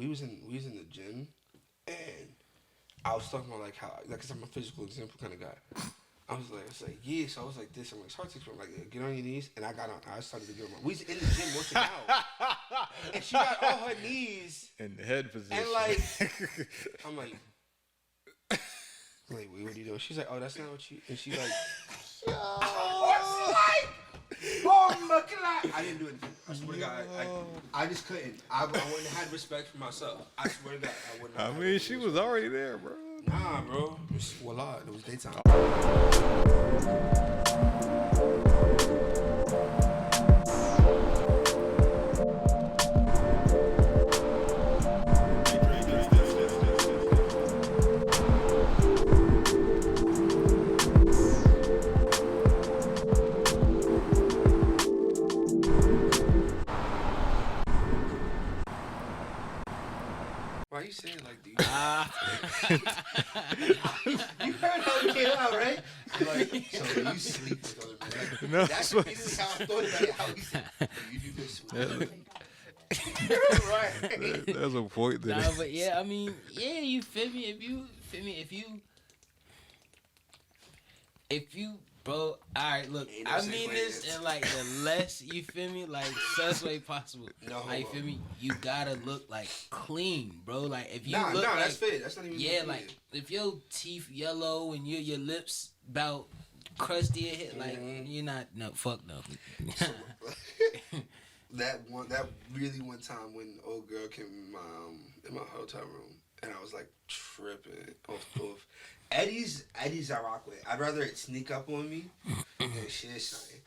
we was in the gym, and I was talking about like how like 'cause I'm a physical example kind of guy. I was like, yeah. So I was like this. I'm like, it's hard to explain. I'm like, get on your knees, and I got on. I started to get on my. We was in the gym working out, and she got on her knees in the head position, and like, I'm like, wait, what are you doing? She's like, oh, that's not what you. And she's like, I was like, oh my god, I didn't do anything. I swear to God, I just couldn't. I wouldn't have had respect for myself. I swear to God, I wouldn't. I mean, she was already there, bro. Nah, bro. Voila, it was daytime. Why are you saying like these? You heard how it came out, right? Like, so you sleep with other men. Like, No, that's immediately how I thought about it. How he said, you do this with right. That's a point. Nah, but yeah, I mean, yeah, you feel me? If you, bro, all right, look, Ain't no I safe mean way this this. in like the less, you feel me, like such way possible. No, like, you feel me? You gotta look like clean, bro. Like if you Nah, look like, that's fit. That's not even. yeah, like if your teeth yellow and your lips about crusty hit, like you're not fuck no. So, that really one time when old girl came in my hotel room and I was like tripping off the roof. Eddie's I rock with. I'd rather it sneak up on me than shit something.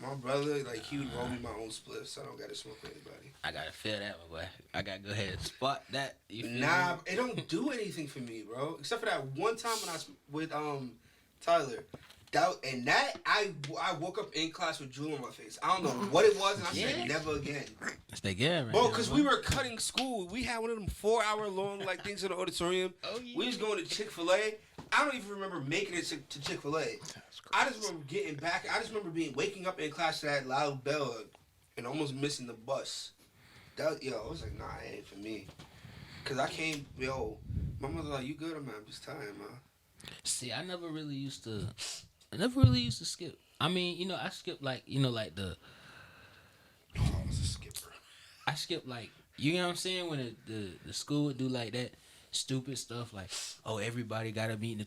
My brother, like, he would roll me my own spliff, so I don't gotta smoke with anybody. I gotta feel that one, boy. I gotta go ahead and spot that. You feel Nah, me? it don't do anything for me, bro. Except for that one time when I was with Tyler. I woke up in class with drool on my face. I don't know what it was, and I said never again. That's that game, right? Bro, because we were cutting school. We had one of them 4-hour long like things in the auditorium. Oh, yeah. We was going to Chick-fil-A. I don't even remember making it to Chick-fil-A. I just remember getting back. I just remember waking up in class to that loud bell and almost missing the bus. I was like, nah, it ain't for me. Cause I came, my mother like, you good? I'm like, I'm just tired, man. See, I never really used to skip. I mean, I skipped like, like the. Oh, I was a skipper. I skipped like, you know what I'm saying, when the school would do like that stupid stuff like, oh, everybody gotta meet in the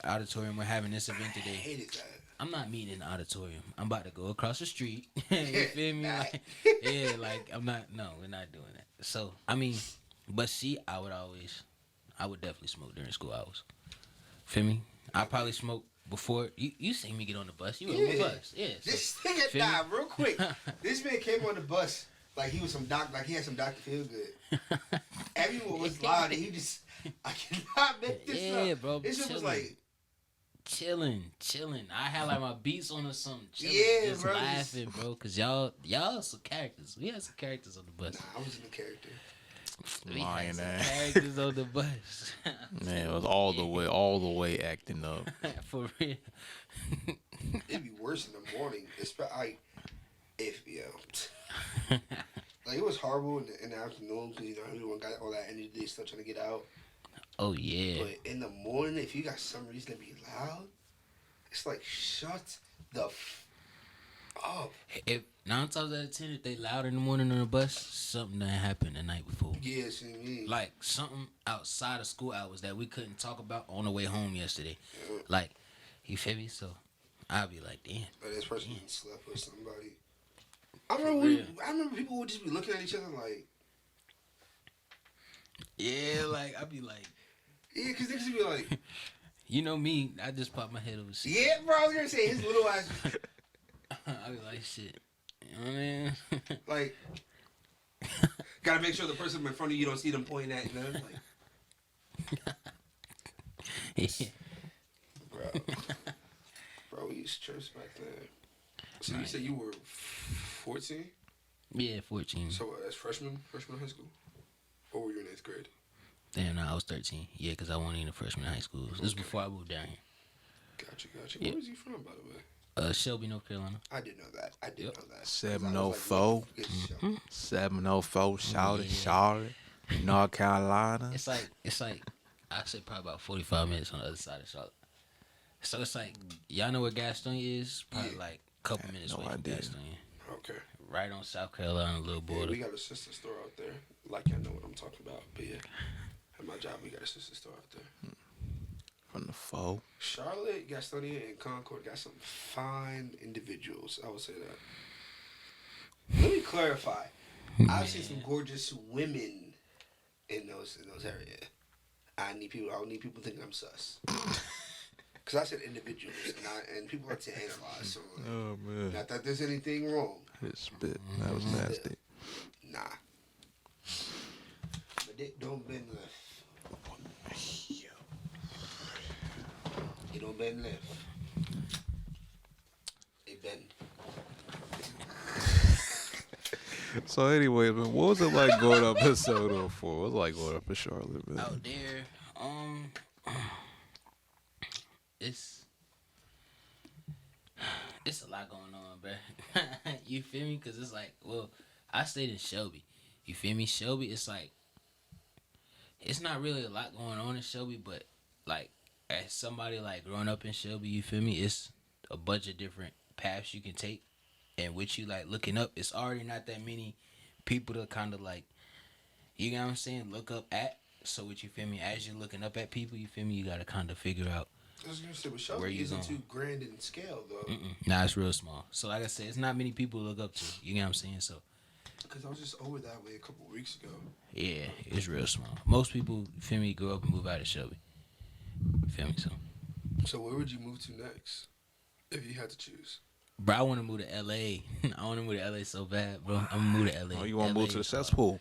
auditorium. We're having this event today. I hated that. I'm not meeting in the auditorium. I'm about to go across the street. You feel me? Like, yeah, like I'm not. No, we're not doing that. So I mean, but see, I would definitely smoke during school hours. Feel me? I probably smoke before you seen me get on the bus. You were on the bus, yeah. So, This nigga, real quick. This man came on the bus like he was some like he had some Dr. Feelgood. Everyone was loud and he just, I cannot make this up. Yeah, bro. This shit was like chilling. I had like my beats on or something. Chilling, yeah, just bro. laughing, bro. Cause y'all some characters. We had some characters on the bus. Nah, I wasn't a character. Lying ass. Characters on the bus. Man, it was all the way acting up. For real. It'd be worse in the morning. Like, it was horrible in the afternoon because, everyone got all that energy still trying to get out. Oh, yeah. But in the morning, if you got some reason to be loud, it's like, shut the up. If 9 times out of 10, if they loud in the morning on the bus, something that happened the night before. Yeah, see me. Like, something outside of school hours that we couldn't talk about on the way home yesterday. Yeah. Like, you feel me? So, I'll be like, damn. Like, this person slept with somebody. I remember people would just be looking at each other like... Yeah, like, I'd be like... Yeah, because they just be like... You know me, I just pop my head over shit. Yeah, bro, I was going to say, his little ass... I be like, shit. You know what I mean? Like, gotta make sure the person in front of you don't see them pointing at them. Like, Yeah. Bro, we used to church back then. So you said you were 14? Yeah, 14. So as freshman high school? Or were you in 8th grade? Damn, no, I was 13. Yeah, because I wasn't even a freshman in high school. This was before I moved down here. Gotcha. Yeah. Where was you from, by the way? Shelby, North Carolina. I did know that. 704. 704. Shout it. North Carolina. It's like I said probably about 45 minutes on the other side of Charlotte. So it's like y'all know where Gastonia is? Probably like a couple minutes no away from idea. Gastonia. Okay. Right on South Carolina, little Yeah, border. we got a sister store out there. Like, I know what I'm talking about. But yeah, at my job, we got a sister store out there. From the foe. Charlotte, Gastonia, and Concord got some fine individuals. I would say that. Let me clarify. I've seen some gorgeous women in those areas. I don't need people thinking I'm sus. Cause I said individuals, and people like to analyze. So Oh man. not that there's anything wrong. His spit. That was nasty. Nah. My dick don't bend left. It don't bend left. It bend. So anyway, man, what was it like going up in Soto for? What was it like going up in Charlotte, man? Out there, it's a lot going on, bruh. You feel me? Cause it's like, well, I stayed in Shelby. You feel me? Shelby, it's like, it's not really a lot going on in Shelby, but like, as somebody like growing up in Shelby, you feel me? It's a bunch of different paths you can take, and with you like looking up, it's already not that many people to kind of like, you know what I'm saying, look up at. So what you feel me? As you're looking up at people, you feel me? You gotta kind of figure out. I was gonna say, but Where Shelby you isn't going? too grand in scale though. Nah, it's real small. So like I said, it's not many people to look up to. You know what I'm saying? So Cause I was just over that way a couple weeks ago. yeah, it's real small. Most people, you feel me, grow up and move out of Shelby. You feel me? So where would you move to next, if you had to choose? Bro, I want to move to LA. I want to move to LA so bad, bro. I'm gonna move to LA. Oh, you want to LA move to the is hard. cesspool?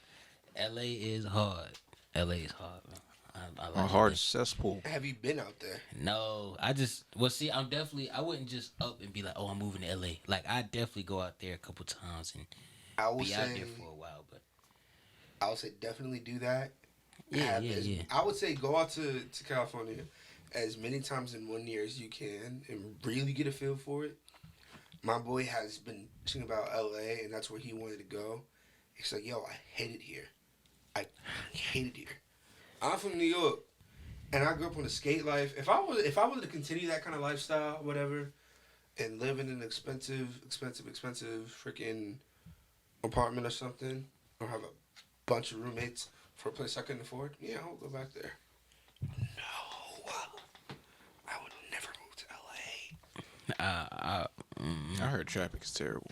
LA is hard. LA is hard, bro. I A like hard it. cesspool. Have you been out there? No, see, I wouldn't just up and be like, oh, I'm moving to LA. Like, I definitely go out there a couple times and I would be out say there for a while, but I would say definitely do that. yeah, yeah. I would say go out to California as many times in 1 year as you can and really get a feel for it. My boy has been thinking about LA, and that's where he wanted to go. He's like, yo, I hate it here. I hate it here. I'm from New York, and I grew up on the skate life. If I was to continue that kind of lifestyle, whatever, and live in an expensive freaking apartment or something, or have a bunch of roommates for a place I couldn't afford, yeah, I'll go back there. No, I would never move to LA. I heard traffic is terrible.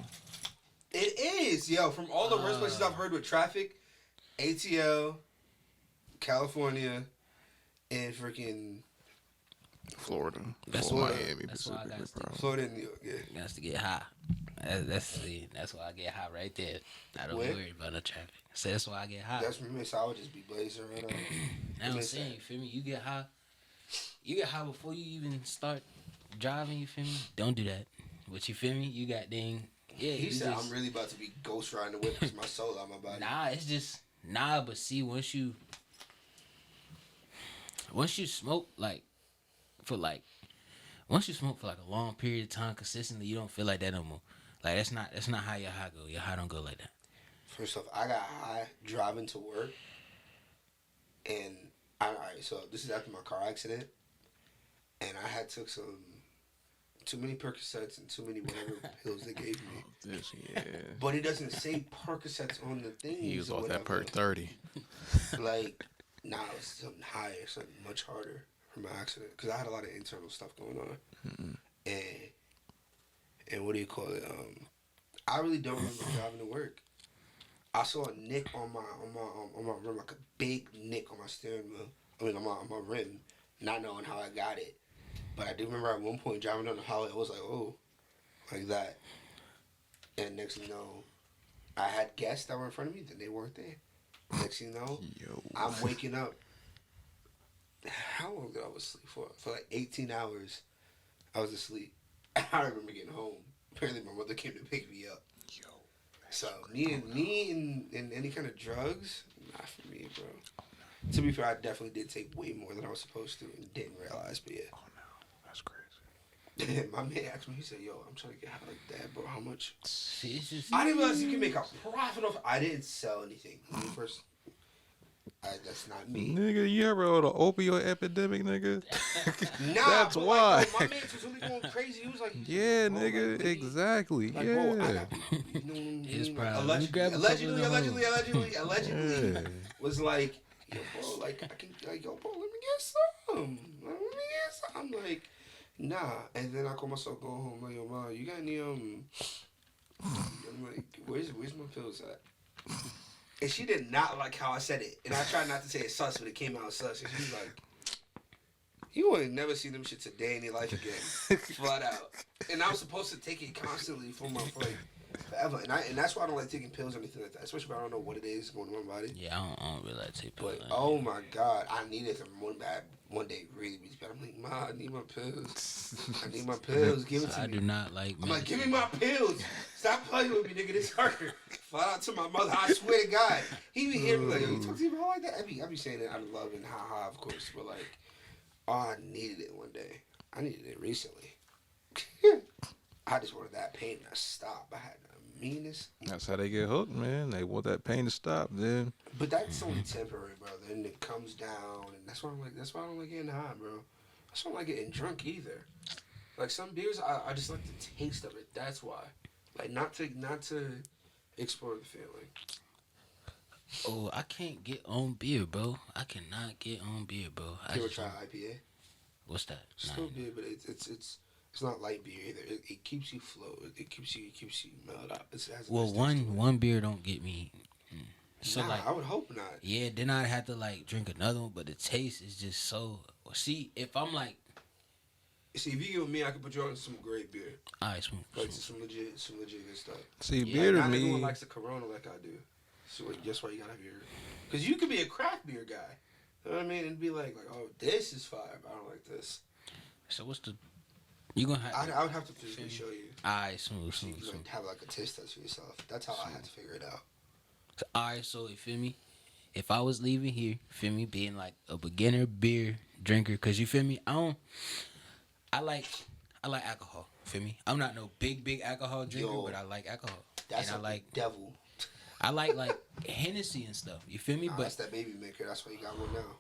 It is, yo. From all the worst places I've heard with traffic, ATL, California, and freaking Florida. That's Or why- Miami, that's why I got Pacific, bro. Florida and New York. Yeah. That's to get high. That's why I get high right there. I don't Where? worry about no traffic. So that's why I get high. That's me. So I would just be blazing right now. Now I'm Makes saying, sense. you feel me? You get high. You get high before you even start driving. You feel me? Don't do that. But you feel me? You got dang. Yeah. He you said just, I'm really about to be ghost riding the whip because my soul out my body. Nah, it's just But see, once you smoke once you smoke for like a long period of time consistently, you don't feel like that no more. Like that's not how your high go. Your high don't go like that. First off, I got high driving to work, and alright. So this is after my car accident, and I had took some too many Percocets and too many whatever pills they gave me. This, yeah. But it doesn't say Percocets on the thing. He was off that perk 30. Like, nah, it was something higher, something much harder from my accident. Because I had a lot of internal stuff going on. And what do you call it? I really don't remember driving to work. I saw a nick on my rim, like a big nick on my steering wheel. I mean, on my rim, not knowing how I got it. But I do remember at one point driving down the highway, I was like, oh, like that. And next thing you know, I had guests that were in front of me, then they weren't there. Next thing you know, I'm waking up. How long did I was asleep for? For like 18 hours, I was asleep. I remember getting home. Apparently, my mother came to pick me up. So me and any kind of drugs, not for me, bro. To be fair, I definitely did take way more than I was supposed to and didn't realize, but yeah. Oh no, that's crazy. My man asked me, he said, yo, I'm trying to get high like that, bro. How much? See, it's just I didn't realize you can make a profit off. I didn't sell anything when we first That's not me. Nigga, you ever on the opioid epidemic, nigga? Nah, That's but why. Like, bro, my man was really going crazy. He was like, Yeah, bro, nigga, like, exactly. like, yeah. bro, I got, you know what I mean? It's Like, probably- allegedly, grab a couple of allegedly, Yeah. was like, yo, bro, like, I can, like, yo, bro, let me get some. I'm like, nah. And then I call myself going home, like, yo, mom, you got any, I'm like, where's my pills at? And she did not like how I said it. And I tried not to say it sus, but it came out sus. And she was like, you ain't never see them shits a day in your life again. Flat out. And I was supposed to take it constantly for like forever. And that's why I don't like taking pills or anything like that. Especially if I don't know what it is going on in my body. Yeah, I don't really like to take pills. But oh my God, I needed them one day really bad. I'm like, Ma, I need my pills. I need my pills. Give it to I me. do not like I'm like, medicine. give me my pills. Stop playing with me, nigga. This hurt. Flat out to my mother. I swear to God. He be hearing me like, yo, you talk to your mom like that? I be saying it out of love and ha, of course. But like, oh, I needed it one day. I needed it recently. I just wanted that pain to stop. I had the meanest. That's how they get hooked, man. They want that pain to stop, then. But that's only temporary, brother. And it comes down, and that's why I don't like getting high, bro. That's why I don't like getting drunk either. Like some beers, I just like the taste of it. That's why. Like not to explore the feeling. Oh, I can't get on beer, bro. I cannot get on beer, bro. You ever try IPA? What's that? Still beer, but it's not light beer either. It keeps you float. It keeps you mellowed out. It has a Well, nice taste to it. one beer don't get me. So Nah, like, I would hope not. yeah, then I'd have to like drink another one, but the taste is just so. See, if I'm like, See, if you give me, I could put you on some great beer, alright, smooth. like some legit good stuff. See, Yeah, beer to Not me. everyone likes the Corona like I do. So that's why you gotta have your. Because you could be a craft beer guy. You know what I mean? And be like, oh, this is fire, but I don't like this. So what's the? You gonna have? I would have to physically show you. Alright, smooth. So you can like, have like a taste test for yourself. That's how I had to figure it out. Alright, so you feel me? If I was leaving here, feel me, being like a beginner beer drinker, cause you feel me, I like alcohol. Feel me? I'm not no big alcohol drinker, Yo, but I like alcohol. That's and I like devil. I like Hennessy and stuff. You feel me? Nah, But that's that baby maker. That's why you got one now.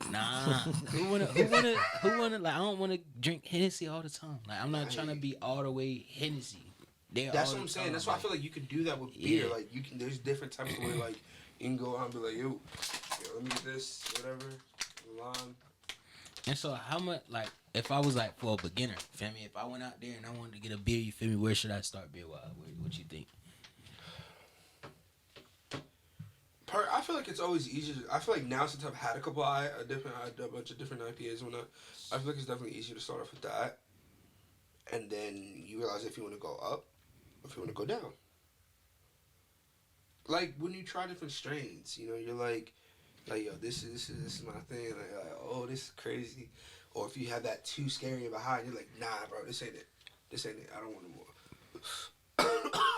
nah, who wanna like? I don't wanna drink Hennessy all the time. Like I'm not trying to be all the way Hennessy. That's what I'm saying. That's why I feel like you can do that with beer. Yeah. Like you can. There's different types of way. Like you can go out and be like, yo, let me get this, whatever, lime. And so how much like if I was like for a beginner, feel me? If I went out there and I wanted to get a beer, you feel me? Where should I start beer wise? What you think? I feel like it's always easier. I feel like now since I've had a bunch of different IPAs and whatnot, I feel like it's definitely easier to start off with that, and then you realize if you want to go up, or if you want to go down. Like when you try different strains, you know, you're like yo, this is my thing. Like, oh, this is crazy. Or if you have that too scary of a high, you're like, nah, bro, this ain't it. I don't want no more.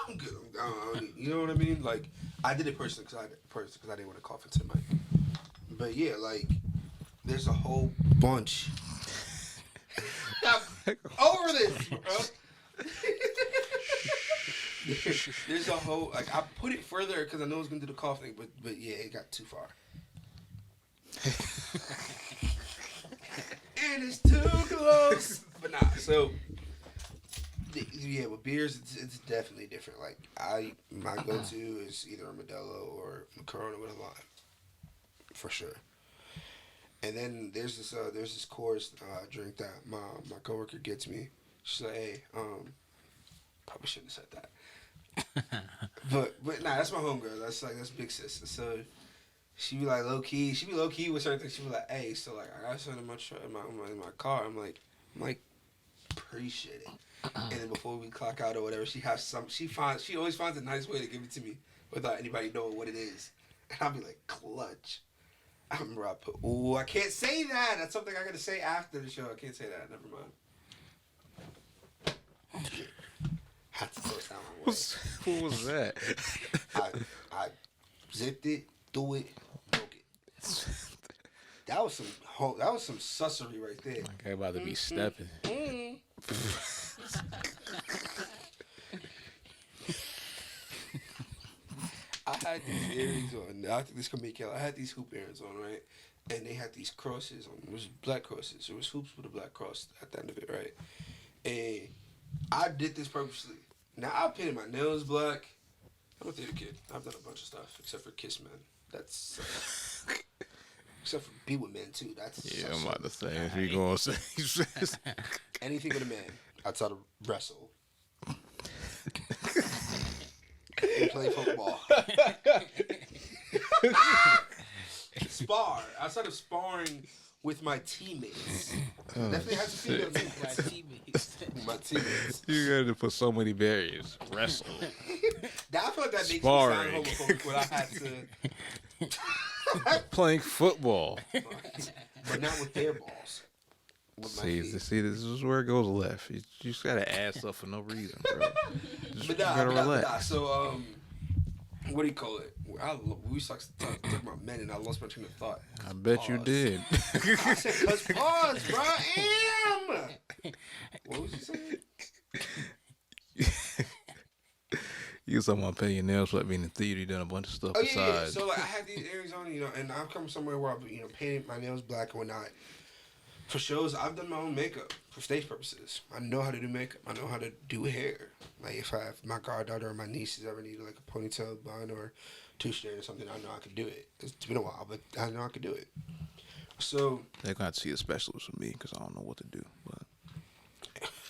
I'm good. I don't need, you know what I mean? Like, I did it personally because I didn't want to cough into the mic. But yeah, like, there's a whole bunch. I'm over this, bro. There's a whole, like, I put it further because I know it's going to do the cough thing, but yeah, it got too far. And it's too close. But nah, so yeah, with beers, it's definitely different. Like my go-to is either a Modelo or a Corona with a lime, for sure. And then there's this course drink that my coworker gets me. She's like, hey, probably shouldn't have said that. but nah, that's my homegirl. That's big sister. So she be like low key with certain things. She be like, hey, so like I got something in my car. I'm like, appreciate it. And then before we clock out or whatever, she always finds a nice way to give it to me without anybody knowing what it is. And I'll be like, clutch. I remember I put, I can't say that. That's something I gotta say after the show. I can't say that. Never mind. Had to toast down my way. What was that? I zipped it, threw it, broke it. That was some sussery right there. Like about to be stepping. I had these earrings on. I think this could make it. I had these hoop earrings on, right? And they had these crosses on. It was black crosses. It was hoops with a black cross at the end of it, right? And I did this purposely. Now, I painted my nails black. I'm a theater kid. I've done a bunch of stuff, except for Kiss Men. That's... except for Be With Men, too. That's... Yeah, I'm about to say, if you going to say... Anything with a man outside of wrestle. And play football. Spar. Outside of sparring with my teammates. Definitely has to feel my teammates. You got to put so many barriers. Wrestle. I feel like that makes Sparring. me sound homophobic when I had to... Playing football. But not with their balls. With my See, feet. this is where it goes left. You just got to add stuff for no reason, bro. But gotta relax. nah. So, what do you call it? We talking about men, and I lost my train of thought. I bet you did. I said, "Cause pause, bro." What was you saying? You was talking about paying your nails, like being in the theater, you done a bunch of stuff Oh yeah, yeah. besides. So like, I had these earrings on, and I've come somewhere where I've painted my nails black and whatnot. For shows, I've done my own makeup for stage purposes. I know how to do makeup. I know how to do hair. Like if my goddaughter or my nieces ever need like a ponytail bun or two straight or something, I know I could do it. It's been a while, but I know I could do it. So They're going to have to see a specialist with me because I don't know what to do.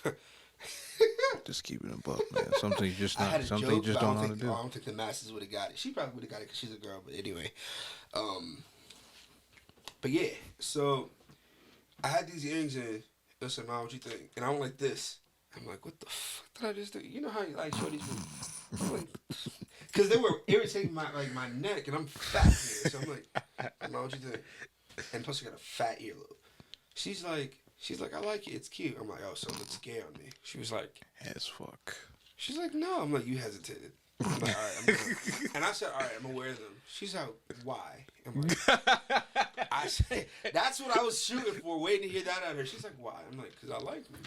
But just keeping it up, man. Something you just I had not. a Something joke, you just but don't know how to do. I don't think the masses would have got it. She probably would have got it because she's a girl. But anyway, but yeah. So I had these earrings in. I said, "Mom, what you think?" And I'm like this. I'm like, "What the fuck did I just do?" You know how you like shorties? Because they were irritating my neck, and I'm fat here. So I'm like, "Mom, what you think?" And plus, I got a fat earlobe. She's like, "I like it. It's cute." I'm like, "Oh, so it's gay on me." She was like, As fuck. She's like, "No." I'm like, "You hesitated." I'm like, "All right, I'm gonna..." And I said, "All right, I'm gonna wear them." She's like, "Why?" I'm like, I said, that's what I was shooting for, waiting to hear that out of her. She's like, "Why?" I'm like, "Cause I like them."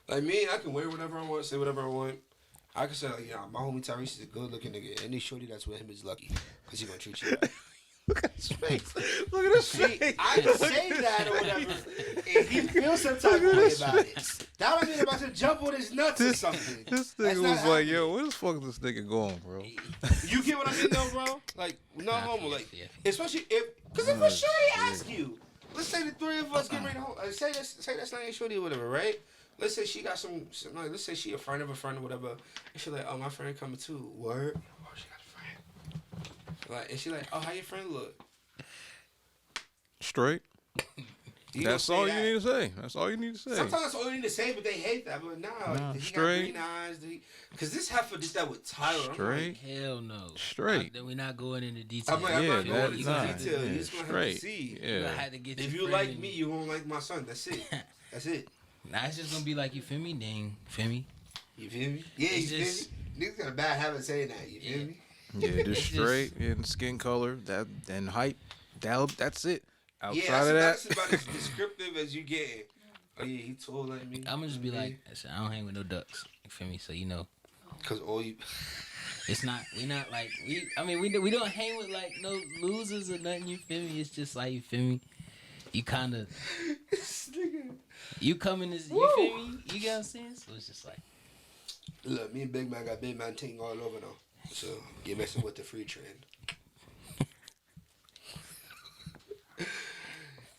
Like me, I can wear whatever I want, say whatever I want. I can say, like, my homie Tyrese is a good looking nigga. Any shorty that's with him is lucky, cause he gonna treat you right. Look at his face. Look at his face. I can say that or whatever, and he feels some type of way about it. That don't mean I'm about to jump on his nuts or something. This That's nigga not was like, happening. yo, where the fuck is this nigga going, bro? You get what I mean, though, bro? Like, no homo, like, especially because if a shorty asks you, let's say the three of us get ready to home, say that's not your shorty or whatever, right? Let's say she got some like, let's say she a friend of a friend or whatever, and she like, "Oh, my friend coming too." Word? Oh, she got a friend. Like, and she like, "Oh, how your friend look?" Straight. You That's gonna all say you that. need to say. That's all you need to say. Sometimes that's all you need to say, but they hate that. But nah, did he straight. got green eyes? Because this heifer did that with Tyler. Straight. Hell no. Straight. We're not going into detail. I'm like, Yeah, I'm not going that's into not. detail. Yeah, You just gonna have to straight. see. You Yeah. had to get If your you friend like in. me, you won't like my son. That's it. That's it. Nah, it's just gonna be like, you feel me? Then, feel me? You feel me? Yeah, It's you just- feel me? Niggas got a bad habit of saying that. You feel Yeah. me? Yeah, just It's straight and skin color, that and height. That's it. Outside Yeah, of that, that's about as descriptive as you get. Oh yeah, he tall like me. I'm gonna just be like, listen, I don't hang with no ducks. You feel me? So you know, Cause all you. it's not. We not like we. I mean, we don't hang with like no losers or nothing. You feel me? It's just like, you feel me? You kind of. This nigga. You come in this. You Woo. feel me? You get what I'm saying? So it's just like. Look, me and Big Man got Big Man ting all over though. So you're messing with the free trend.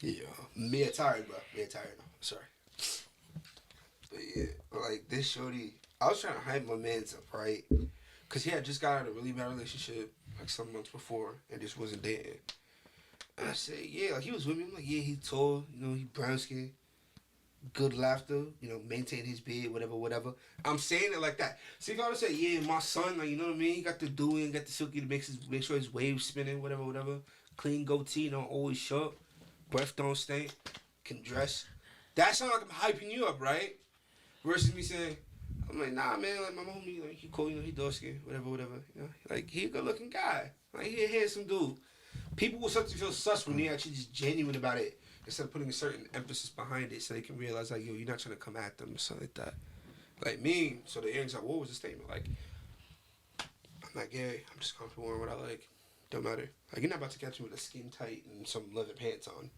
Yeah, me a tired, bro. Me a tired. No, sorry. But yeah, like this shorty, I was trying to hype my man's up, right? Cause he had just got out of a really bad relationship like some months before and just wasn't dating. And I said, yeah, like he was with me. I'm like, yeah, he tall, he brown skin, good laughter, maintain his beard, whatever. I'm saying it like that. See, if I would say, yeah, my son, like, you know what I mean? He got the doing, got the silky to make sure his waves spinning, whatever. Clean goatee, always sharp. Breath don't stink. Can dress. That sounds like I'm hyping you up, right? Versus me saying, I'm like, nah, man, like my homie, like he cool, he dark skin, whatever. Like he a good looking guy. Like he a handsome dude. People will start to feel sus when they're actually just genuine about it instead of putting a certain emphasis behind it, so they can realize like, yo, you're not trying to come at them or something like that. Like me, so the earrings like, what was the statement? Like, I'm Like, yeah, I'm just comfortable wearing what I like. Don't matter. Like, you're not about to catch me with a skin tight and some leather pants on.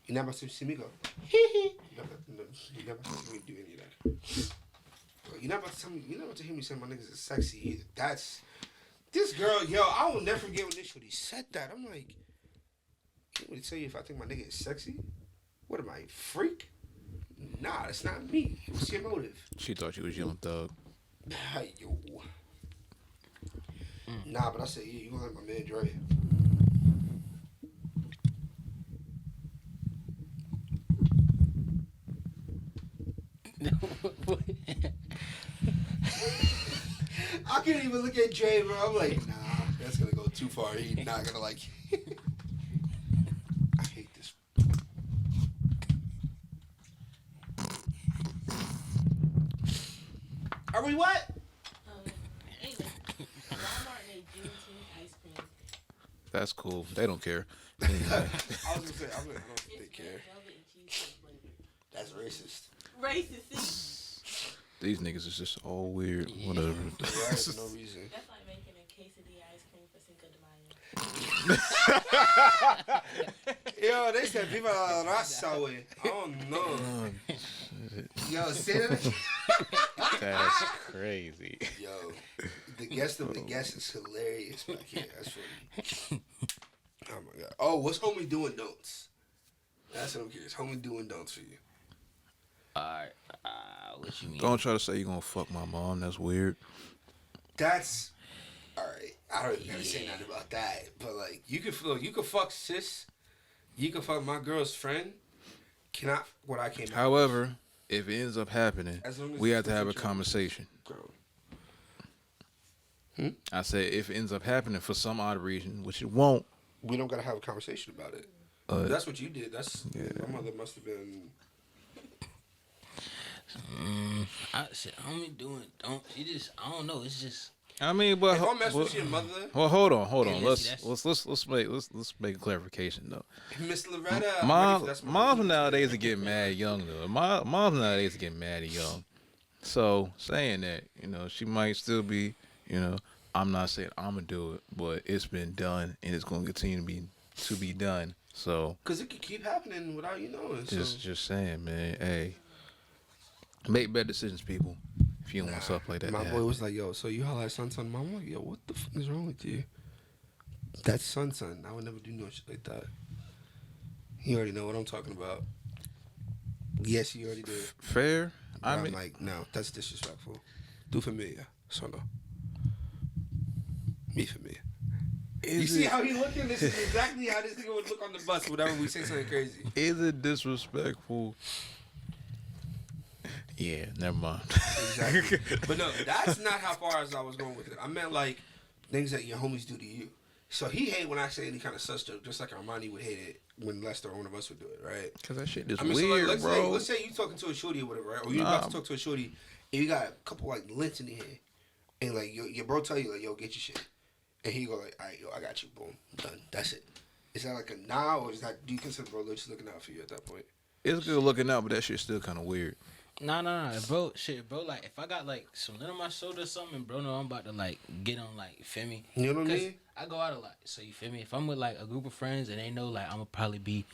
You're not about to see me go, hee. You're not about to see me do any of that. You're not about to tell me. You're not about to hear me say my niggas is sexy either. That's this girl. Yo, I will never forget when this shorty said that. I'm like, you want me to tell you if I think my nigga is sexy? What am I, a freak? Nah, that's not me. What's your motive? She thought you was Young Thug. Yo. Nah, but I said, yeah, you gonna let my man Dre. I can't even look at Dre, bro. I'm like, nah, that's gonna go too far. He's not gonna like it. I hate this. Are we what? Anyway, Walmart made Juneteenth ice cream. That's cool. They don't care. Anyway. I was gonna say, I don't think they It's care. velvet and cheesecake flavored. That's racist. Racist. These niggas is just all weird. Whatever. Yeah, for no reason. That's like making a quesadilla ice cream for Cinco de Mayo. Yo, they said viva la raza, way. Oh no. Yo, say that. That's crazy. Yo, the guest of the guest is hilarious back here. That's funny. Oh my god. Oh, what's homie doing don'ts? That's what I'm curious. Homie doing don'ts for you. Alright, what you mean? Don't try to say you gonna fuck my mom. That's weird. That's all right. I don't even say nothing about that. But like, you could fuck sis. You could fuck my girl's friend. Cannot what I came. However, if it ends up happening, As long as we it's have to have a consensual. conversation. Girl. I say if it ends up happening for some odd reason, which it won't. We don't gotta have a conversation about it. That's what you did. That's my mother must have been. Shit, homie doing don't. She just I don't know. It's just I mean, but If I mess with your mother, well, hold on. Yeah, Let's make a clarification though. Miss Loretta, Moms nowadays are getting mad young though. Moms nowadays are getting mad young. So saying that, she might still be, I'm not saying I'm gonna do it, but it's been done and it's gonna continue to be done. So because it could keep happening without you knowing. just saying, man. Hey, make better decisions, people. If you don't want stuff like that. My boy was like, "Yo, so you holla at son? Mom, I'm like, yo, what the fuck is wrong with you? That's son. I would never do no shit like that. He already know what I'm talking about. Yes, he already did. Fair. I'm like, no, that's disrespectful. Tu familia, so no. Mi familia. You see how he looking? This is exactly how this nigga would look on the bus whenever we say something crazy. Is it disrespectful? Yeah, never mind. Exactly. But no, that's not how far as I was going with it. I meant like things that your homies do to you. So he hate when I say any kind of sus joke, just like Armani would hate it when Lester or one of us would do it, right? Cause that shit is so weird, like, bro. let's say you talking to a shorty or whatever, right? Or you about to talk to a shorty and you got a couple like lints in your hand, and like your bro tell you like, yo, get your shit, and he go like, all right, yo, I got you, boom, done, that's it. Is that like a nah, or is that, do you consider bro just looking out for you at that point? It's good looking out, but that shit's still kind of weird. No, bro. Shit, bro. Like, if I got like some lint on my shoulder or something, bro, no, I'm about to like get on, like, you feel me? You know what I mean? I go out a lot, so you feel me? If I'm with like a group of friends and they know like I'm gonna probably be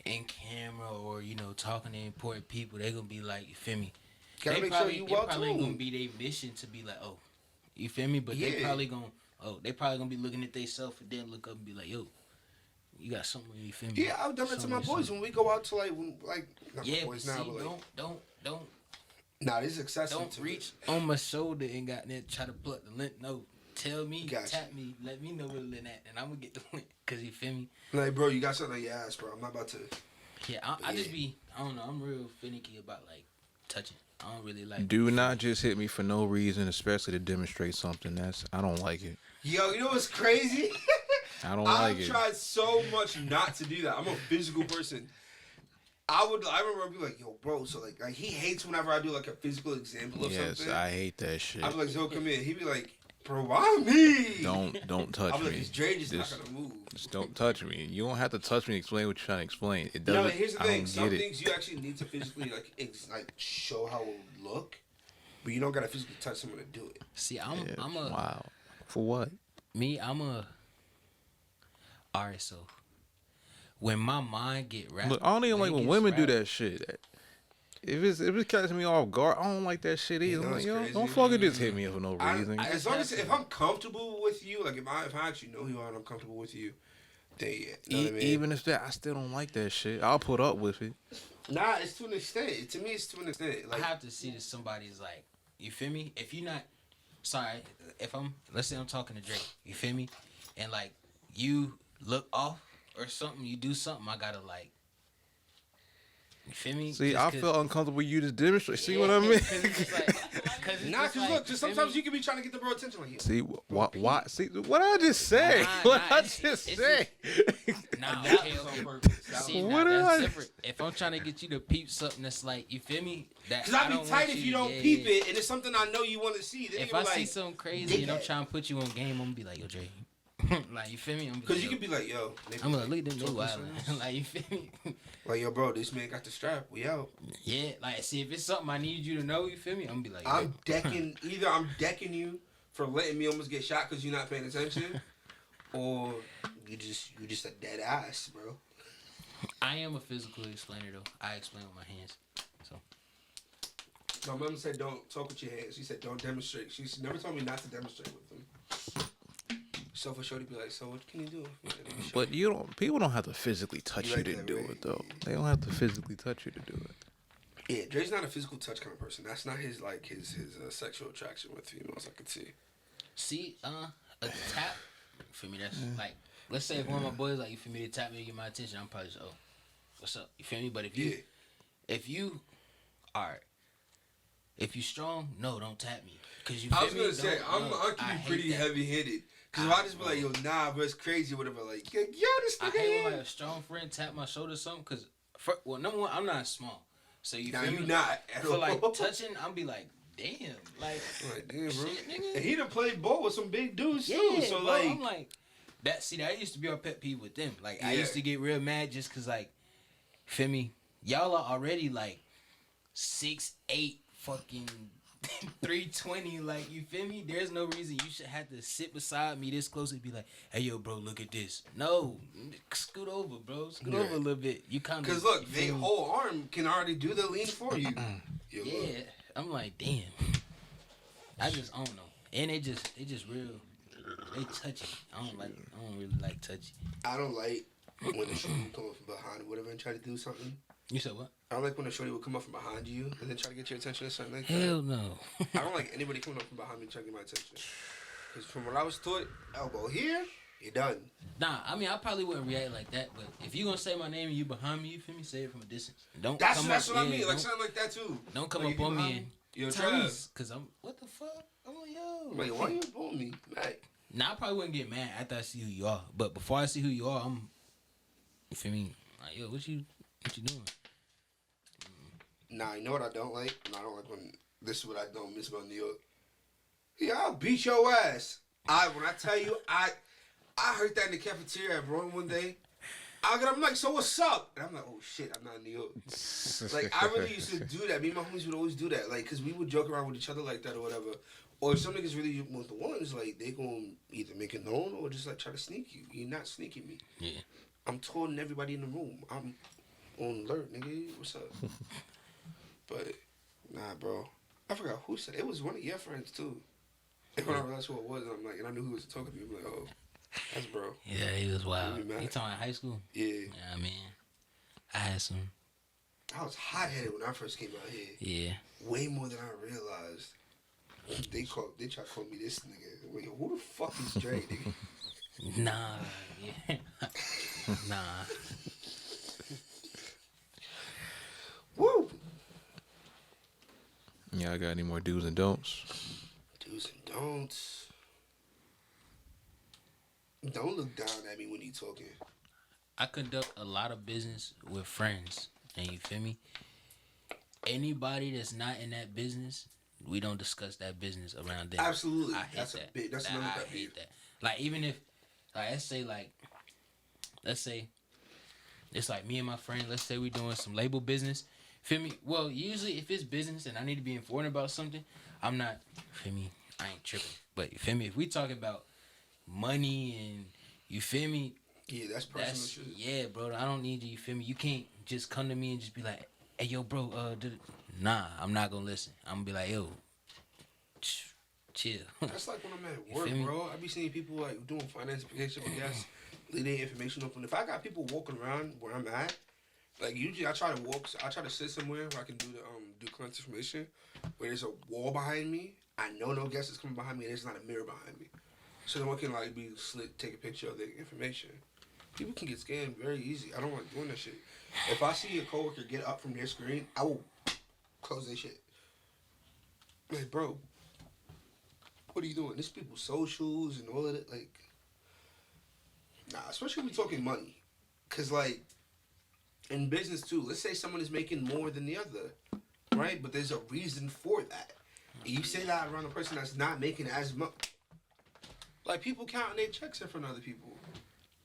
in camera or talking to important people, they gonna be like, you feel me? Gotta they make probably, sure you they well probably too. gonna be their mission to be like, oh, you feel me? But they probably gonna be looking at themselves and then look up and be like, yo. You got something, you feel me? Yeah, I've done that to my boys when we go out to like not my boys now, but like don't. Nah, this is excessive. Don't reach on my shoulder and got there try to pluck the lint. No, tell me, tap me, let me know where the lint at, and I'm gonna get the lint. Cause you feel me? Like, bro, you got something on your ass, bro. I'm not about to. Yeah, I just be, I don't know. I'm real finicky about like touching. I don't really like. Do not just hit me for no reason, especially to demonstrate something. I don't like it. Yo, you know what's crazy? I don't like it. I've tried so much not to do that. I'm a physical person. I remember I'd be like, yo, bro, so like he hates whenever I do like a physical example of something. Yes, I hate that shit. I'd be like, Zo, come in. He'd be like, bro, why me? Don't touch I'd be me. like, this Dre just not gonna move. Just don't touch me. You don't have to touch me to explain what you're trying to explain. It No, doesn't. here's the I thing. don't Some get it. things you actually need to physically like show how it would look. but you don't gotta physically touch someone to do it. See, I'm a wow. For what? all right, so when my mind get wrapped, Look, I don't even like when gets women do wrapped- that shit. If it's catching me off guard, I don't like that shit either. You know I'm like, what's yo, crazy? don't fucking just hit me for no reason. As long as if I'm comfortable with you, like if I actually know you are and I'm comfortable with you, then yeah, you know what I mean? Even if that, I still don't like that shit. I'll put up with it. Nah, it's to an extent. To me, it's to an extent. Like I have to see that somebody's like, you feel me? If you're not, sorry, let's say I'm talking to Drake, you feel me? And like, you look off or something, you do something, I gotta like, you feel me? See, I feel uncomfortable. You just demonstrate. See Yeah, what I mean? Cause it's just like, cause it's nah, just cause like, look, cause sometimes feel you can be trying to get the bro attention, like yo. See why? See what I just say? What I just say? Nah, That okay, was on okay. purpose. That See, was- What now, did that's I- different. If I'm trying to get you to peep something that's like, you feel me? That Cause I'd be don't tight want if you don't peep it, and it's something I know you want to see. Then If you I be see like, something crazy and I'm dickhead. trying to put you on game, I'm gonna be like, yo, Dre. Like, you feel me? cause you can be like, yo, nigga, I'm gonna look at them, they talk wild. this and this. Like, you feel me? Like yo, bro, this man got the strap. We out. Yeah, like, see, if it's something I need you to know, you feel me? I'm gonna be like, I'm decking. Either I'm decking you for letting me almost get shot because you're not paying attention, or you just a dead ass, bro. I am a physical explainer, though. I explain with my hands. So, My mom said don't talk with your hands. She said don't demonstrate. She never told me not to demonstrate with them. So for sure to be like, so what can you do? But you don't. People don't have to physically touch You you like to that, do right? it though. They don't have to physically touch you to do it. Yeah, Dre's not a physical touch kind of person. That's not his like his sexual attraction with females. I could see. see, a tap, for me, that's like, let's say if one of my boys, like, you feel me, to tap me to get my attention, I'm probably just, oh, what's up? You feel me? But if you, alright, if you strong, no, don't tap me. Cause you feel I was me? gonna say Don't- I'm I keep hate pretty that. heavy handed. Cause if I just be like, yo, nah, bro, it's crazy or whatever. Like, yo, this I nigga hate when here. like a strong friend tap my shoulder or something. Cause well, number one, I'm not small, so you Nah, feel you me? not at For all. like touching, I'm be like, damn, like, Like, damn, bro. shit, nigga. And he done played ball with some big dudes Yeah, too. So bro, like, I'm like that. See, that used to be our pet peeve with them. Like, I Yeah. used to get real mad just cause like, feel me? Y'all are already like 6'8", fucking 320. Like, you feel me? There's no reason you should have to sit beside me this close and be like, hey, yo, bro, look at this. No, scoot over, bro. Scoot over a little bit. You kind of cause look, their whole arm can already do the lean for you. Yo, look. Yeah, I'm like, damn. I don't know. And they just real. They touchy. I don't really like touchy. I don't like when the shorty would come up from behind or whatever and try to do something. You said what? I don't like when the shorty would come up from behind you and then try to get your attention or something like that. Hell no. I don't like anybody coming up from behind me trying to get my attention. Because from what I was taught, elbow here, you're done. Nah, I mean, I probably wouldn't react like that, but if you gonna say my name and you behind me, you feel me? Say it from a distance. Don't That's come what up, I mean. yeah, Like something like that too. don't come Like, up if on you me behind and Yo, Trav. Tyrese, cause I'm what the fuck? I'm like, yo. I'm like, why you bullying me? Like, Nah, I probably wouldn't get mad after I see who you are, but before I see who you are, you feel me? Like, yo, what you doing? nah, you know what I don't like? And I don't like when this is what I don't miss about New York. Yeah, I'll beat your ass. When I tell you, I heard that in the cafeteria at Brown one day. I'm like, so what's up? And I'm like, oh shit, I'm not in New York. Like, I really used to do that. Me and my homies would always do that. Like, cause we would joke around with each other like that or whatever. Or if some niggas really want the ones, like, they gonna either make it known or just like try to sneak you. You're not sneaking me. Yeah. I'm taunting everybody in the room. I'm on alert, nigga. What's up? But nah, bro. I forgot who said it. It was one of your friends too. And when I realized who it was, I'm like, and I knew who was talking to me. I'm like, oh, that's bro. Yeah, he was wild. You mad? You talking high school? Yeah. Yeah, man. I had some. I was hot headed when I first came out here. Yeah. Way more than I realized. They tried to call me this nigga. I'm like, who the fuck is Dre, nigga? Nah. Yeah. Nah. Woo! Yeah, I got any more do's and don'ts? Do's and don'ts. Don't look down at me when you talking. I conduct a lot of business with friends, and you feel me? Anybody that's not in that business, we don't discuss that business around them. Absolutely. I hate That's that. a big. That's That- another I pet hate peeve. that. Like, even if, like, let's say, it's like me and my friend. Let's say we doing some label business. Feel me? Well, usually if it's business and I need to be informed about something, I'm not. Feel me? I ain't tripping. But you feel me? If we talking about money and you feel me, Yeah, that's personal that's shit. yeah, bro. I don't need you. You feel me? You can't just come to me and just be like, "Hey, yo, bro, nah, I'm not gonna listen. I'm gonna be like, yo, chill." That's like when I'm at You work, feel me? bro. I be seeing people like doing finance application, but yes, leave their information open. If I got people walking around where I'm at, like usually I try to walk, I try to sit somewhere where I can do client information, where there's a wall behind me. I know no guest is coming behind me, and there's not a mirror behind me, so no one can like be slick, take a picture of the information. People can get scammed very easy. I don't like doing that shit. If I see a coworker get up from their screen, I will close their shit. Like, bro, what are you doing? This people's socials and all of it. Like, nah, especially when we're talking money. Because, like, in business, too, let's say someone is making more than the other, right? But there's a reason for that. And you say that around a person that's not making as much. Like, people counting their checks in front of other people.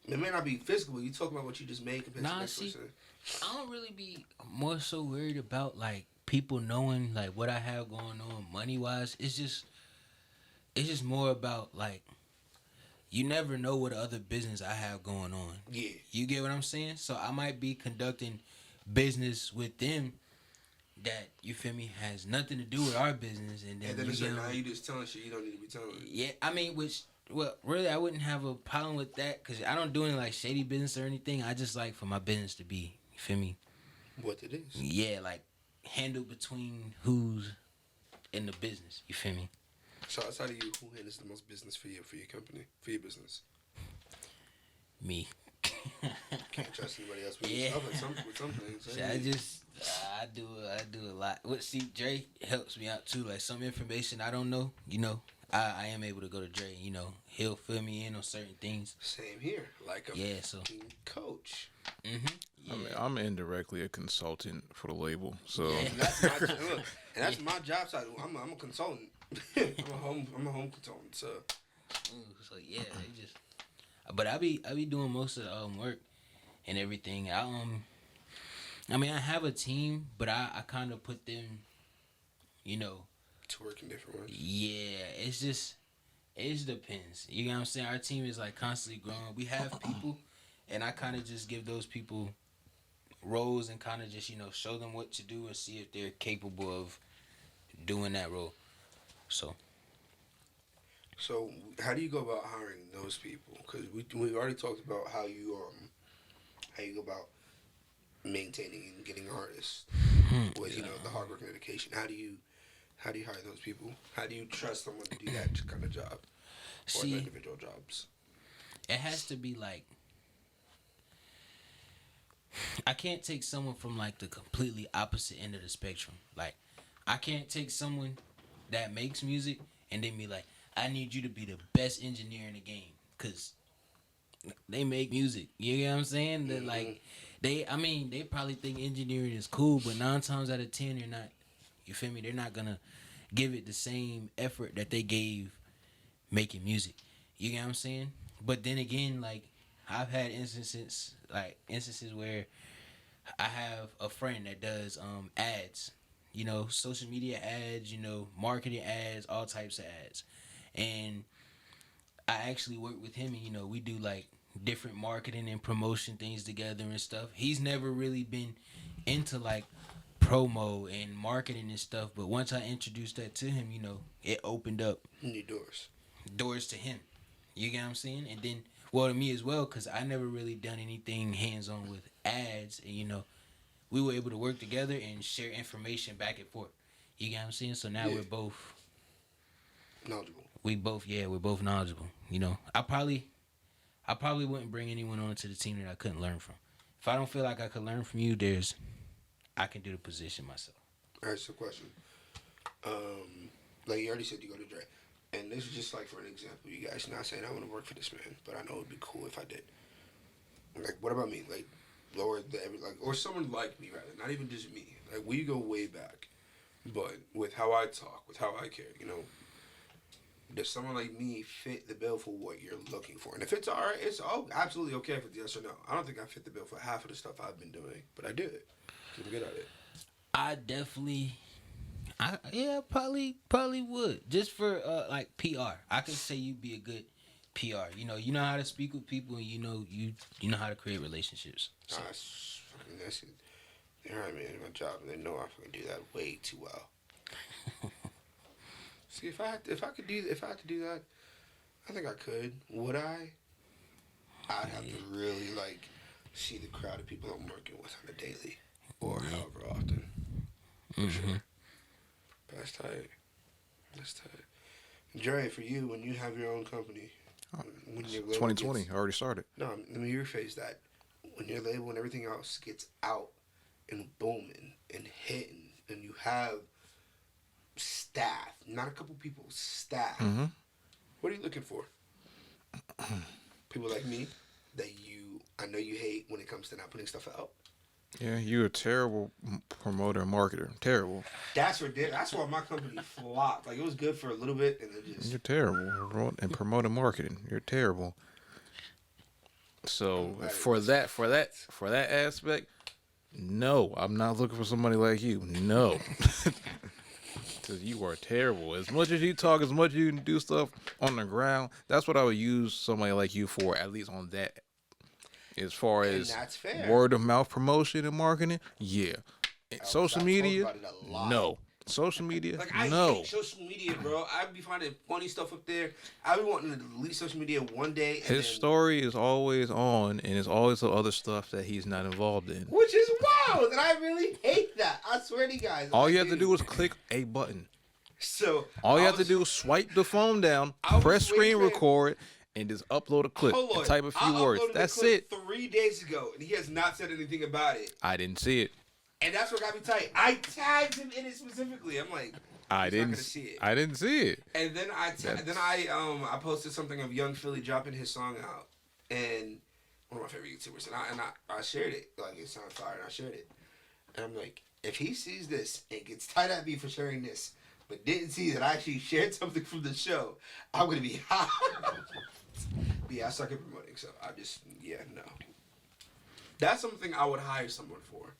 It may not be physical. You talk about what you just made compared to the next person. I don't really be more so worried about like people knowing like what I have going on money wise. It's just more about like you never know what other business I have going on. Yeah. You get what I'm saying? So I might be conducting business with them that you feel me has nothing to do with our business, and then And then you it's like, get nah, you just telling shit you don't need to be telling. yeah. I mean, which well, really, I wouldn't have a problem with that because I don't do any like shady business or anything. I just like for my business to be, you feel me? What it is. Yeah, like handled between who's in the business. You feel me? So outside of you, who handles the most business for your company, for your business? Me. Can't trust anybody else with Yeah. yourself with some things. See, I do a lot. What see, Dre helps me out too. Like some information I don't know, you know, I am able to go to Dre. You know, he'll fill me in on certain things. Same here, like a Yeah, so fucking coach. yeah. I mean, I'm indirectly a consultant for the label, so Yeah. And that's my look, and that's my job title. I'm a consultant. I'm a home consultant. So So yeah, they just. But I be doing most of the work and everything. I mean I have a team, but I kind of put them, you know. to work in different ways. Yeah, it just depends. You know what I'm saying? Our team is like constantly growing. We have people, and I kind of just give those people roles and kind of just show them what to do and see if they're capable of doing that role. So how do you go about hiring those people? Because we already talked about how you go about maintaining and getting artists with the hard work and dedication. How do you hire those people? How do you trust someone to do that kind of job or See, the individual jobs? it has to be like I can't take someone from like the completely opposite end of the spectrum. Like I can't take someone that makes music and then be like, I need you to be the best engineer in the game, cause they make music. You know what I'm saying? That like they probably think engineering is cool, but 9 times out of 10 they're not. You feel me? They're not gonna give it the same effort that they gave making music. You know what I'm saying? But then again, like I've had instances where I have a friend that does ads, social media ads, marketing ads, all types of ads. And I actually work with him and we do like different marketing and promotion things together and stuff. He's never really been into like promo and marketing and stuff, but once I introduced that to him, it opened up New doors to him. You get what I'm saying? And then, well, to me as well, because I never really done anything hands-on with ads. And, we were able to work together and share information back and forth. You get what I'm saying? So now we're both knowledgeable. We're both knowledgeable. I probably wouldn't bring anyone onto the team that I couldn't learn from. If I don't feel like I could learn from you, I can do the position myself. All right, so question. Like you already said, you go to Dre. And this is just like for an example, you guys. Not saying I want to work for this man, but I know it'd be cool if I did. Like, what about me? Like, or someone like me, rather. Not even just me. Like, we go way back, but with how I talk, with how I care, does someone like me fit the bill for what you're looking for? And if it's alright, it's absolutely okay if it's yes or no. I don't think I fit the bill for half of the stuff I've been doing, but I did it. I'm good at it. Probably would, just for like PR. I could say you'd be a good PR. You know how to speak with people, and you know how to create relationships. So. That's they hired me in my job, and they know I fucking do that way too well. See, if I had to do that, I think I could. Would I? I'd have to really like see the crowd of people I'm working with on a daily, or however often. For sure. But that's tight. That's tight. Dre, for you, when you have your own company, when your label 2020 gets, already started. no, let me rephrase that. When your label and everything else gets out and booming and hitting, and you have staff, not a couple people, staff. Mm-hmm. What are you looking for? People like me that I know you hate when it comes to not putting stuff out. Yeah, you're a terrible promoter and marketer. Terrible. That's why my company flopped. Like, it was good for a little bit, and then just... You're terrible and promoting marketing. You're terrible. So for that aspect, no, I'm not looking for somebody like you. No, because you are terrible. As much as you talk, as much as you can do stuff on the ground, that's what I would use somebody like you for. At least on that. As far as that's fair. word of mouth promotion and marketing, yeah. Social media, no. Social media, like, I no. hate social media, bro. I be finding funny stuff up there. I be wanting to delete social media one day. And His story is always on, and it's always the other stuff that he's not involved in. Which is wild, and I really hate that. I swear to you guys. All you have to do is click a button. So all you have to do is swipe the phone down, press screen record, and just upload a clip and type a few words. That's it. 3 days ago, and he has not said anything about it. I didn't see it. And that's what got me tight. I tagged him in it specifically. I'm like, I didn't see it. I didn't see it. And then I posted something of Young Philly dropping his song out, and one of my favorite YouTubers, and I shared it. Like, it sounded fire, and I shared it. And I'm like, if he sees this and gets tight at me for sharing this, but didn't see that I actually shared something from the show, I'm gonna be hot. But yeah, I suck at promoting, so no. That's something I would hire someone for.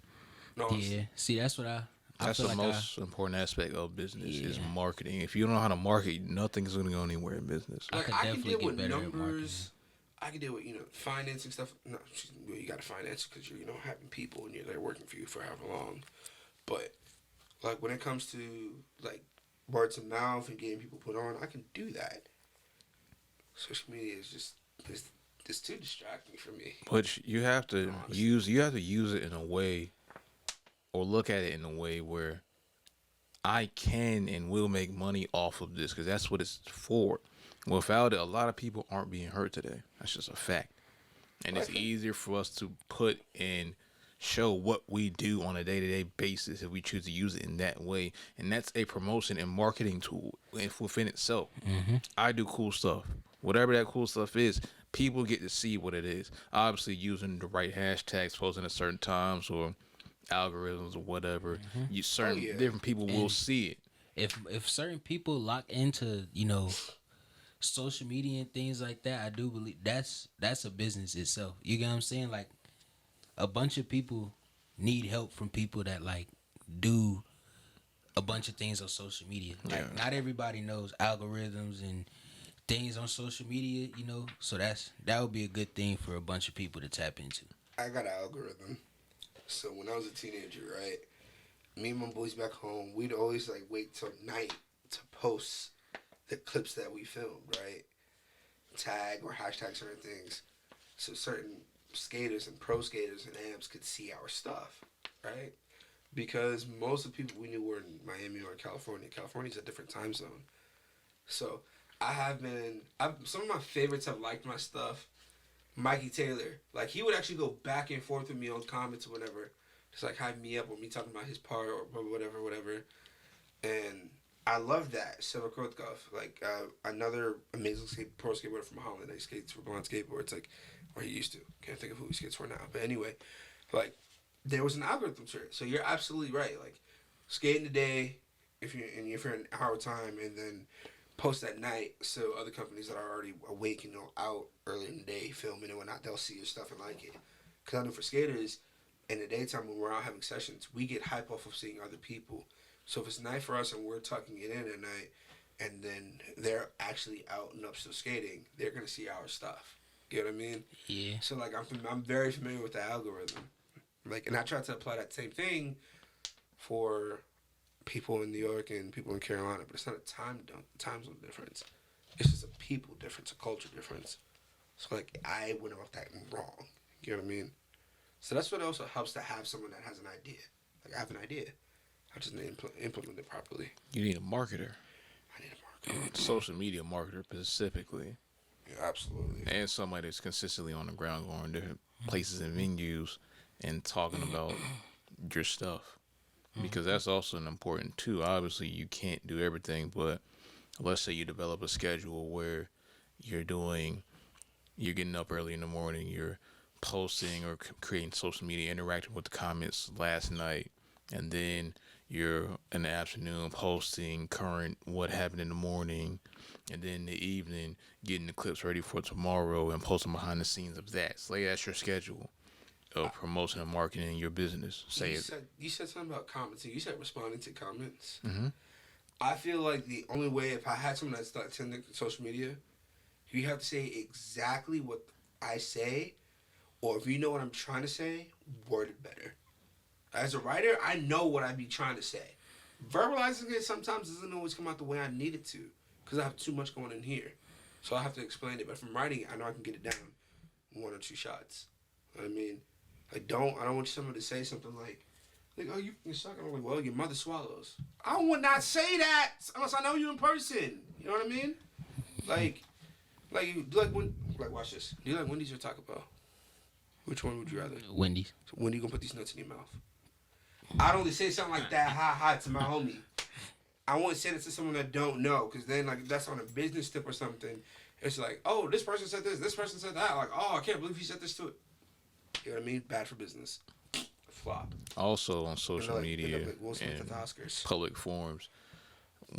No, yeah, see, that's what I that's feel the like most important aspect of business is marketing. If you don't know how to market, nothing's going to go anywhere in business. Like, I can deal with numbers. I can deal with, financing stuff. No, well, you got to finance because you're, having people and they're working for you for however long. But, like, when it comes to, like, words of mouth and getting people put on, I can do that. Social media is just, it's too distracting for me. But you have to use it in a way, or look at it in a way where I can and will make money off of this, because that's what it's for. Without it, a lot of people aren't being hurt today. That's just a fact. And it's easier for us to put and show what we do on a day-to-day basis if we choose to use it in that way. And that's a promotion and marketing tool within itself. Mm-hmm. I do cool stuff. Whatever that cool stuff is, people get to see what it is. Obviously, using the right hashtags, posting at certain times, or algorithms or whatever, different people will see it. If certain people lock into social media and things like that, I do believe that's a business itself. You get what I'm saying? Like, a bunch of people need help from people that like do a bunch of things on social media. Like, not everybody knows algorithms and things on social media, so that would be a good thing for a bunch of people to tap into. I got an algorithm. So when I was a teenager, right, me and my boys back home, we'd always like wait till night to post the clips that we filmed, right? Tag or hashtag certain things, so certain skaters and pro skaters and amps could see our stuff, right? Because most of the people we knew were in Miami or California. California's a different time zone. So some of my favorites have liked my stuff. Mikey Taylor, like, he would actually go back and forth with me on comments or whatever, just like hype me up or me talking about his part or whatever. And I love that. Silver Krotkov, like, another amazing pro skateboarder from Holland. He skates for Blonde Skateboards, like, or he used to. Can't think of who he skates for now. But anyway, like, there was an algorithm to it. So you're absolutely right. Like, skate in the day, if you're in our time, and then post at night, so other companies that are already awake, out early in the day filming and whatnot, they'll see your stuff and like it. Because I know for skaters, in the daytime when we're out having sessions, we get hype off of seeing other people. So if it's night for us and we're tucking it in at night, and then they're actually out and up still skating, they're gonna see our stuff. You know what I mean? Yeah. So like I'm very familiar with the algorithm, like, and I try to apply that same thing for people in New York and people in Carolina, but it's not a time zone difference. It's just a people difference, a culture difference. So like I went about that wrong. You know what I mean? So that's what also helps to have someone that has an idea. Like I have an idea, I just need to implement it properly. You need a marketer. I need a marketer. Social media marketer specifically. Yeah, absolutely. And somebody that's consistently on the ground going to different places and venues and talking about your stuff. Because that's also an important too. Obviously you can't do everything, but let's say you develop a schedule where you're getting up early in the morning, you're posting or creating social media, interacting with the comments last night, and then you're in the afternoon posting current what happened in the morning, and then in the evening getting the clips ready for tomorrow and posting behind the scenes of that. So that's your schedule of promotion and marketing your business. You said something about commenting. You said responding to comments. Mm-hmm. I feel like the only way, if I had someone that's not attending social media, you have to say exactly what I say, or if you know what I'm trying to say, word it better. As a writer, I know what I be trying to say. Verbalizing it sometimes doesn't always come out the way I need it to, because I have too much going in here. So I have to explain it. But from writing it, I know I can get it down in 1 or 2 shots. You know what I mean? I don't want someone to say something like, oh, you're sucking. I'm like, well, your mother swallows. I would not say that unless I know you in person. You know what I mean? Like watch this. Do you like Wendy's or Taco Bell? Which one would you rather? Wendy's. So when are you gonna put these nuts in your mouth? I'd only say something like that, ha to my homie. I won't say it to someone that don't know, because then like that's on a business tip or something. It's like, oh, this person said this person said that. Like, oh, I can't believe he said this to it. You know what I mean? Bad for business. Flop. Also on social media and public forums,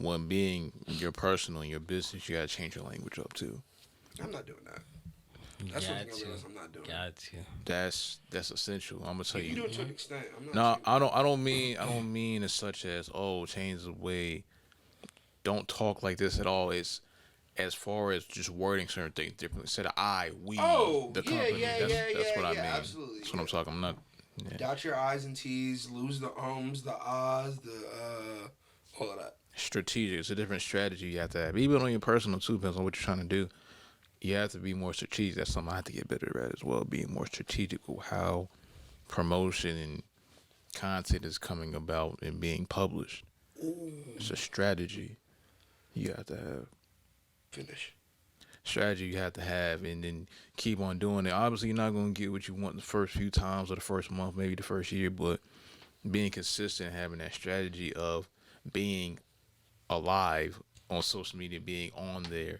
when being your personal and your business, you gotta change your language up too. I'm not doing that. That's one thing I realize I'm not doing. Got to. That's essential. I'm gonna tell you. You do it to an extent. I'm No, not. I don't mean as such as change the way. Don't talk like this at all. It's as far as just wording certain things differently. Instead of the company. That's what I mean. Absolutely. That's what I'm talking. I'm not. Yeah. Dot your I's and T's, lose the ums, the ahs, all of that. Strategic. It's a different strategy you have to have. Even on your personal too, depends on what you're trying to do. You have to be more strategic. That's something I have to get better at as well. Being more strategic with how promotion and content is coming about and being published. Ooh. It's a strategy you have to have. Finish. Strategy you have to have, and then keep on doing it. Obviously, you're not going to get what you want the first few times or the first month, maybe the first year, but being consistent, having that strategy of being alive on social media, being on there,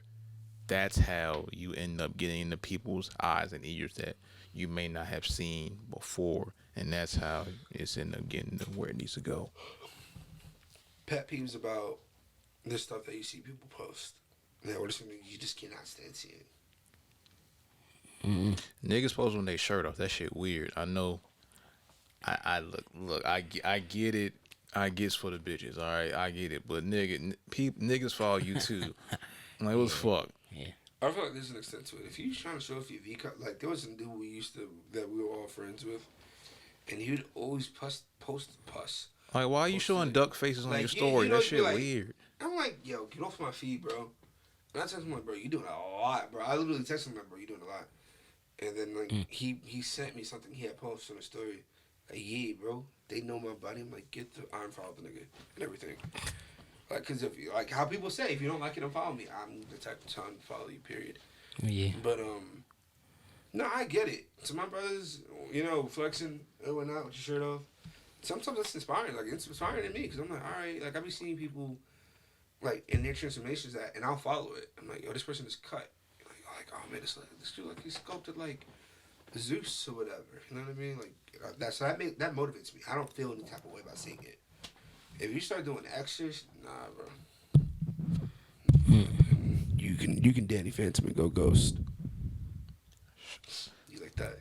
that's how you end up getting into people's eyes and ears that you may not have seen before, and that's how it's end up getting to where it needs to go. Pet peeves about this stuff that you see people post. Yeah, what is something you just cannot stand seeing? Niggas post when they shirt off. That shit weird. I know. I look. I get it. I guess for the bitches. All right, I get it. But niggas follow you too. I'm like, what the fuck? Yeah. I feel like there's an extent to it. If you're trying to show off your V cut, like there was some dude that we were all friends with, and he would always post pus. Like, why are you showing duck faces on your story? That shit weird. I'm like, yo, get off my feed, bro. And I text him like, bro, you doing a lot, bro. I literally text him like, bro, you doing a lot. And then like he sent me something he had posted on the story. Like, yeah, bro, they know my body. I'm like, get the iron follow the nigga and everything. Like, cause if you, like how people say, if you don't like it, don't follow me. I'm the type of time to follow you. Period. Yeah. But no, I get it. To my brothers, you know, flexing and whatnot with your shirt off. Sometimes that's inspiring. Like it's inspiring to me because I'm like, all right, like I be seeing people like in their transformations and I'll follow it. I'm like, yo, this person is cut. Like oh man, this dude like he's sculpted like Zeus or whatever. You know what I mean? Like that motivates me. I don't feel any type of way about seeing it. If you start doing extras, nah, bro. You can Danny Phantom and go ghost. You like that?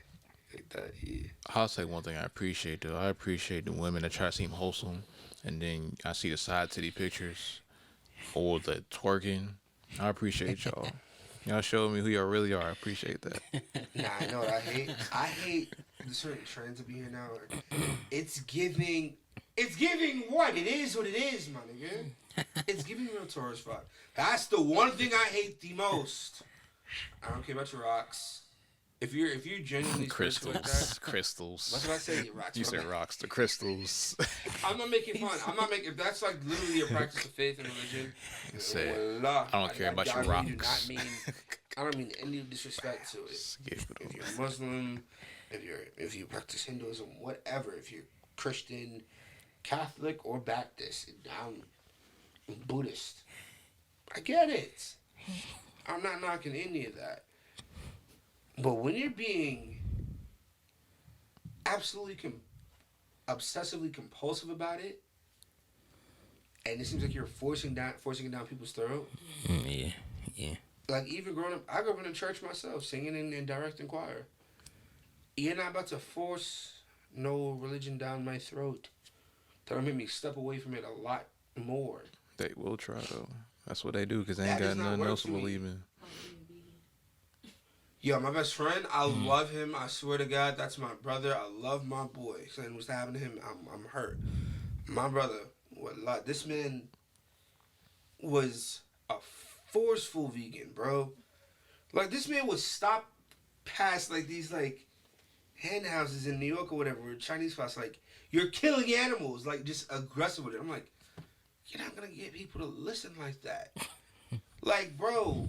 Yeah. I'll say one thing I appreciate though. I appreciate the women that try to seem wholesome, and then I see the side titty pictures or the twerking. I appreciate y'all. Y'all showed me who y'all really are. I appreciate that. Nah, I know what I hate. I hate the certain trends that be here now. It's giving. It's giving what? It is what it is, my nigga. It's giving real tourist vibe. That's the one thing I hate the most. I don't care about your rocks. If you're genuinely spiritual like that, Crystals. that's what I say. Rocks. You said rocks, the crystals. I'm not making fun. I'm not making. If that's like literally a practice of faith and religion, Say, wallah, I don't care about your I do not rocks. mean. I don't mean any disrespect to it. Skip it If over. you're Muslim, if you practice Hinduism, whatever. If you're Christian, Catholic, or Baptist, I'm Buddhist. I get it. I'm not knocking any of that. But when you're being absolutely obsessively compulsive about it, and it seems like you're forcing it down people's throat. Yeah. Like even growing up, I grew up in a church myself, singing in directing choir. You're not about to force no religion down my throat. That'll make me step away from it a lot more. They will try though. That's what they do because they That ain't got does not nothing work else to for me. believe in. Yo, my best friend, I love him. I swear to God, that's my brother. I love my boy. Something was happening to him, I'm hurt. My brother, this man was a forceful vegan, bro. Like this man would stop past like these like hen houses in New York or whatever, or Chinese spots. Like you're killing animals, like just aggressive with it. I'm like, you're not gonna get people to listen like that. Like, bro.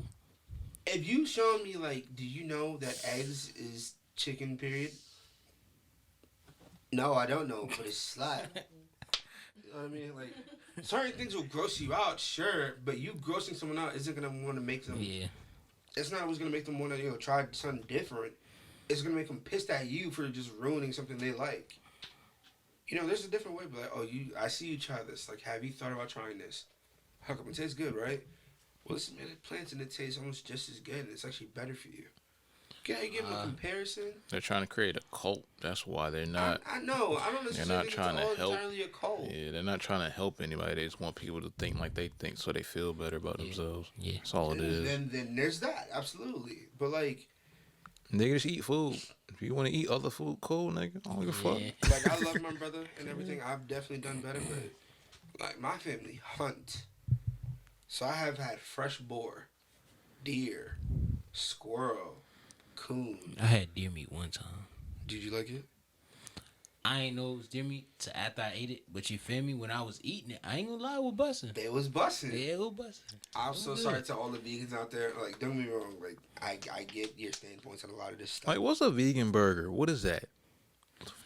If you show me, like, do you know that eggs is chicken, period? No, I don't know, but it's slap. You know what I mean? Like, certain things will gross you out, sure, but you grossing someone out isn't going to want to make them... Yeah. It's not always going to make them want to, try something different. It's going to make them pissed at you for just ruining something they like. There's a different way, but like, I see you try this. Like, have you thought about trying this? How come it tastes good, right? Well, listen, man, it plants and it tastes almost just as good, and it's actually better for you. Can I give them a comparison? They're trying to create a cult. That's why they're not. I know. I don't necessarily think trying to it's all help. entirely a cult. Yeah, they're not trying to help anybody. They just want people to think like they think, so they feel better about themselves. Yeah. That's all it is. Then there's that, absolutely. But like Nigga, just eat food. If you want to eat other food, cool, nigga. I don't give a fuck. like I love my brother and everything. I've definitely done better, but like my family hunt, so I have had fresh boar, deer, squirrel, coon. I had deer meat one time. Did you like it? I ain't know it was deer meat till after I ate it, but you feel me? When I was eating it, I ain't gonna lie, it was busting. It was busting. Yeah, it was busting. I'm so sorry to all the vegans out there. Like, don't get me wrong. Like, I get your standpoints on a lot of this stuff. Like, what's a vegan burger? What is that?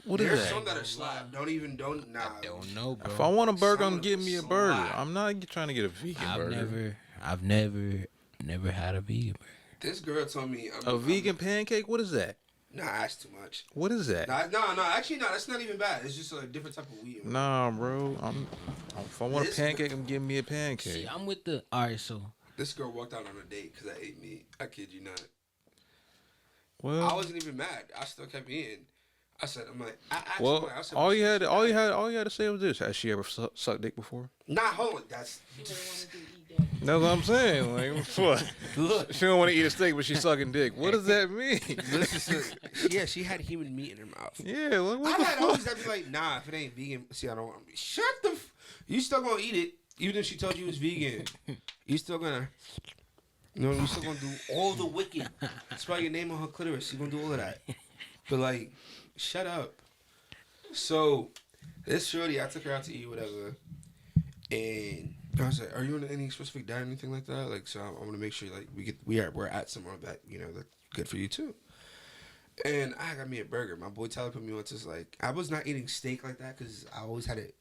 What is There's that? some that are slap. Nah. I don't know, bro. If I want a burger, Some I'm of getting me a them burger. slap. I'm not trying to get a vegan burger. I've never had a vegan burger. This girl told me A vegan pancake? What is that? Nah, that's too much. What is that? No. Actually, no. That's not even bad. It's just a different type of wheat. Nah, bro. If I want a This- pancake, I'm getting me a pancake. See, I'm with the. All right, so This girl walked out on a date because I ate meat. I kid you not. Well, I wasn't even mad. I still kept eating. I said, I'm like, I asked well, her, I said, all you had to say was this: Has she ever sucked dick before? Nah, hold on. That's You wouldn't want to do eat that. That's what I'm saying. Like, what? look, She don't want to eat a steak, but she's sucking dick. What does that mean? yeah, she had human meat in her mouth. Yeah, like, what I the had fuck? always that be like, nah, if it ain't vegan, see, I don't want to. Shut the. You still gonna eat it, even if she told you it was vegan. You still gonna. You still gonna do all the wicked. Spell your name on her clitoris. You gonna do all of that. But like, shut up. So, this shorty, I took her out to eat, whatever, and I was like, "Are you on any specific diet or anything like that?" Like, so I want to make sure like we're at somewhere that that's good for you too. And I got me a burger. My boy Tyler put me on to like I was not eating steak like that because I always had it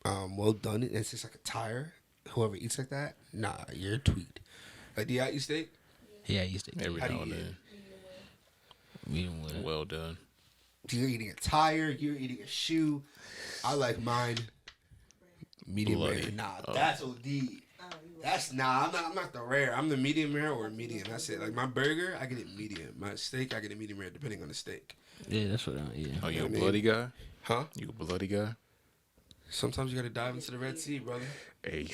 well done. And it's just like a tire. Whoever eats like that, nah, you're a tweet. Like, do y'all eat steak? yeah, I used to. Every How do now and you eat then. Medium well. Well done. You're eating a tire. You're eating a shoe. I like mine medium Bloody. rare. Nah, Oh. that's OD. I don't That's I'm not the rare. I'm the medium rare or medium. That's it. Like my burger, I get it medium. My steak, I get it medium rare, depending on the steak. Yeah, that's what yeah. Oh, you a I mean? bloody guy? Huh? You a bloody guy? Sometimes you gotta dive into the Red Sea, brother. Hey.